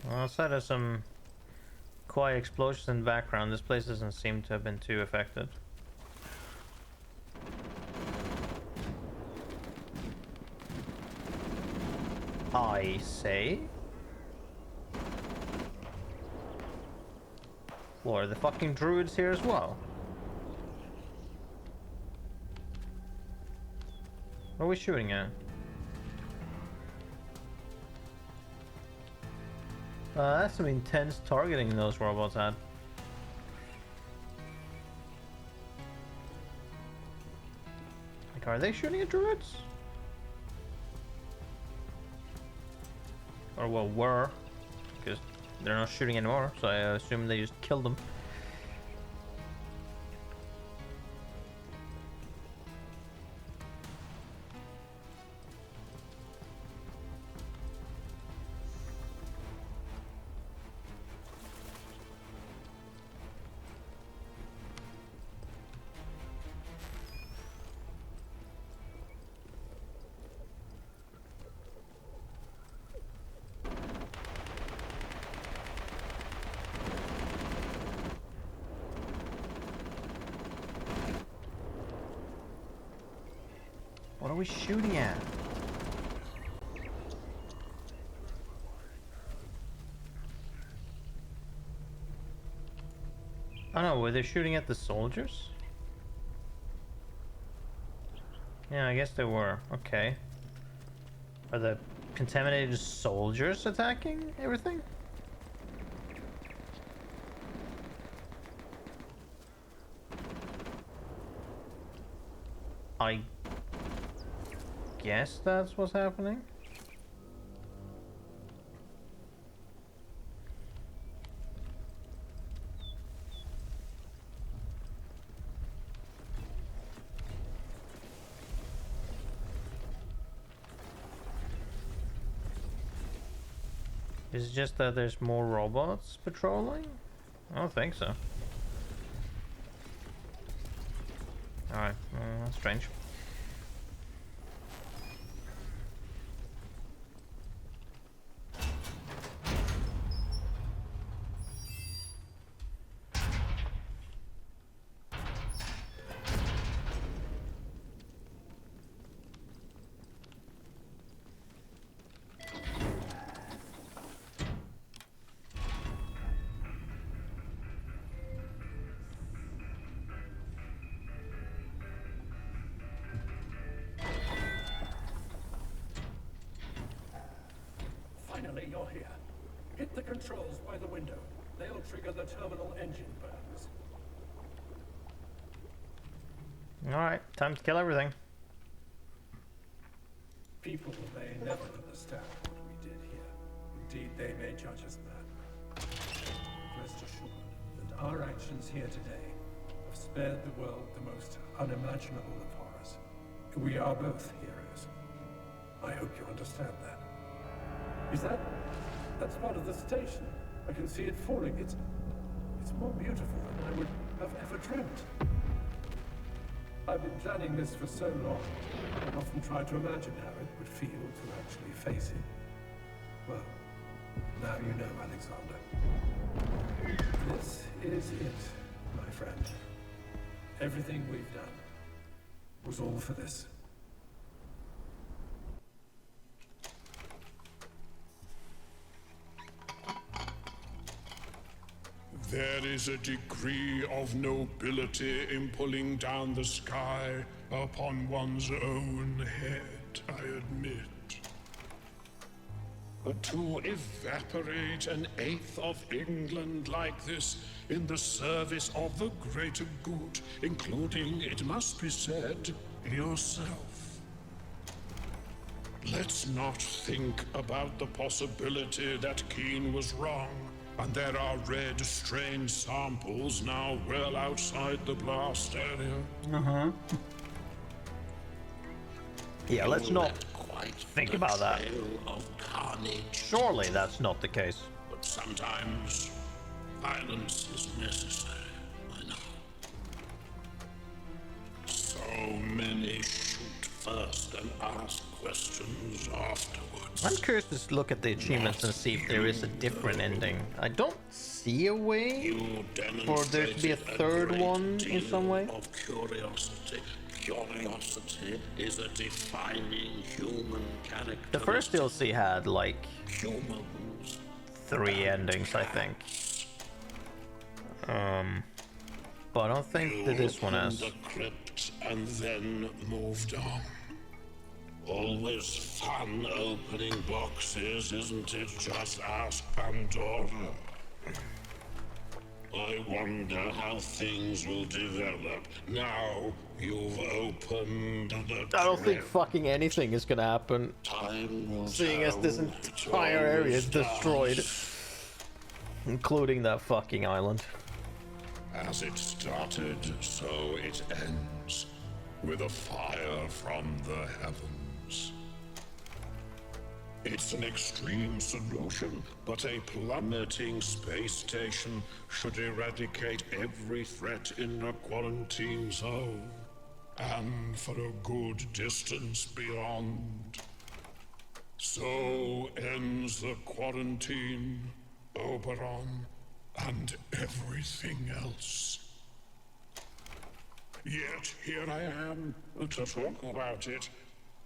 Well, outside of some quiet explosions in the background, this place doesn't seem to have been too affected. I say? Well, are the fucking druids here as well? What are we shooting at? That's some intense targeting those robots had. Like, are they shooting at druids? Or well, were. Because they're not shooting anymore, so I assume they just killed them. What are we shooting at? Oh no, were they shooting at the soldiers? Yeah, I guess they were. Okay. Are the contaminated soldiers attacking everything? I guess that's what's happening. Is it just that there's more robots patrolling? I don't think so. Alright, that's strange. Finally, you're here. Hit the controls by the window. They'll trigger the terminal engine burns. Alright, time to kill everything. People may never understand what we did here. Indeed, they may judge us mad. Rest assured that our actions here today have spared the world the most unimaginable of horrors. We are both heroes. I hope you understand that. That's part of the station. I can see it falling. It's more beautiful than I would have ever dreamt. I've been planning this for so long, and often tried to imagine how it would feel to actually face it. Well, now you know, Alexander. This is it, my friend. Everything we've done was all for this. There is a degree of nobility in pulling down the sky upon one's own head, I admit. But to evaporate an eighth of England like this in the service of the greater good, including, it must be said, yourself. Let's not think about the possibility that Keane was wrong. And there are red strange samples now well outside the blast area. Yeah, let's not think about that. Of carnage. Surely that's not the case. But sometimes violence is necessary, I know. So many shoot first and ask questions afterwards. I'm curious to look at the achievements and see if there is a different ending. I don't see a way for there to be a third one in some way. Of curiosity. Curiosity is a defining human character. The first DLC had like Humans 3 endings, I think. But I don't think that this one has. the crypt and then moved on. Always fun opening boxes, isn't it? Just ask Pandora. I wonder how things will develop now you've opened the I don't think crypt. fucking anything is gonna happen, Time will seeing as this tell. entire area is destroyed, including that fucking island. As it started, so it ends, with a fire from the heavens. It's an extreme solution, but a plummeting space station should eradicate every threat in the quarantine zone, and for a good distance beyond. So ends the quarantine, Oberon, and everything else. Yet here I am to talk about it.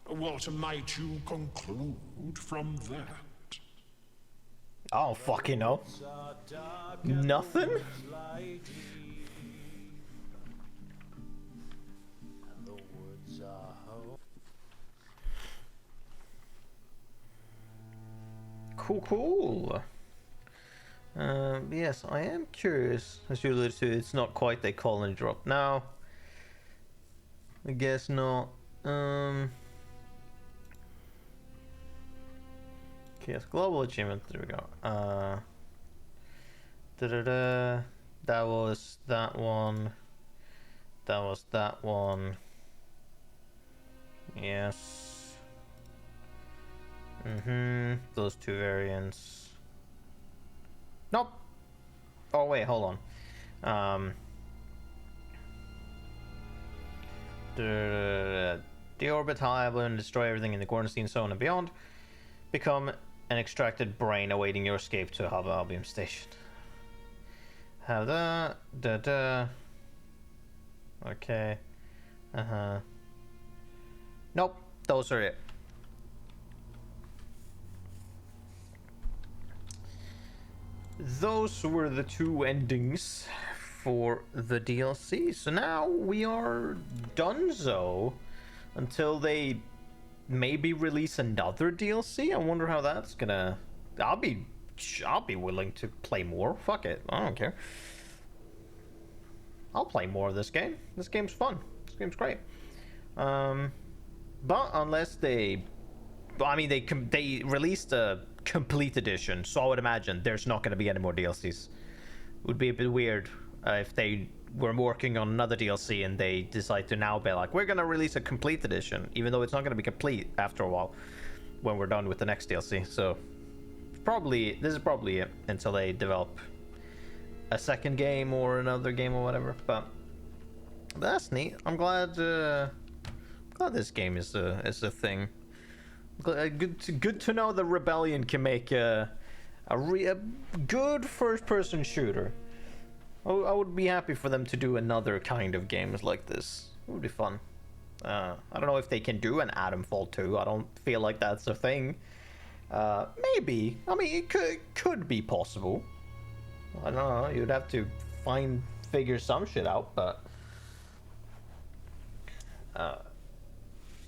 What might you conclude from that? I don't fucking know. Nothing? Cool. Yes, I am curious. As you alluded to, it's not quite a colony drop. Now, I guess not. Okay, yes, global achievement. There we go. That was that one. That was that one. Yes. Those 2 variants. Nope. Oh wait, hold on. Deorbit high blue and destroy everything in the quarantine zone and beyond. Become an extracted brain awaiting your escape to Hava Albion Station. Have that. Okay. Nope, those are it. Those were the 2 endings for the DLC. So now we are donezo until they maybe release another DLC. I wonder how that's gonna. I'll be willing to play more. Fuck it, I don't care. I'll play more of this game. This game's fun. This game's great. But unless they, I mean, they released a complete edition, so I would imagine there's not going to be any more DLCs. It would be a bit weird if they were working on another DLC and they decide to now be like, we're going to release a complete edition, even though it's not going to be complete after a while when we're done with the next DLC. So this is probably it until they develop a second game or another game or whatever. But that's neat. I'm glad this game is a thing. Good to know the Rebellion can make a good first-person shooter. I would be happy for them to do another kind of games like this. It would be fun. I don't know if they can do an Atomfall 2. I don't feel like that's a thing. Maybe. I mean, it could be possible. I don't know. You'd have to figure some shit out, but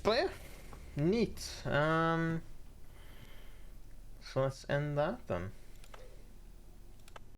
yeah, neat. So let's end that then.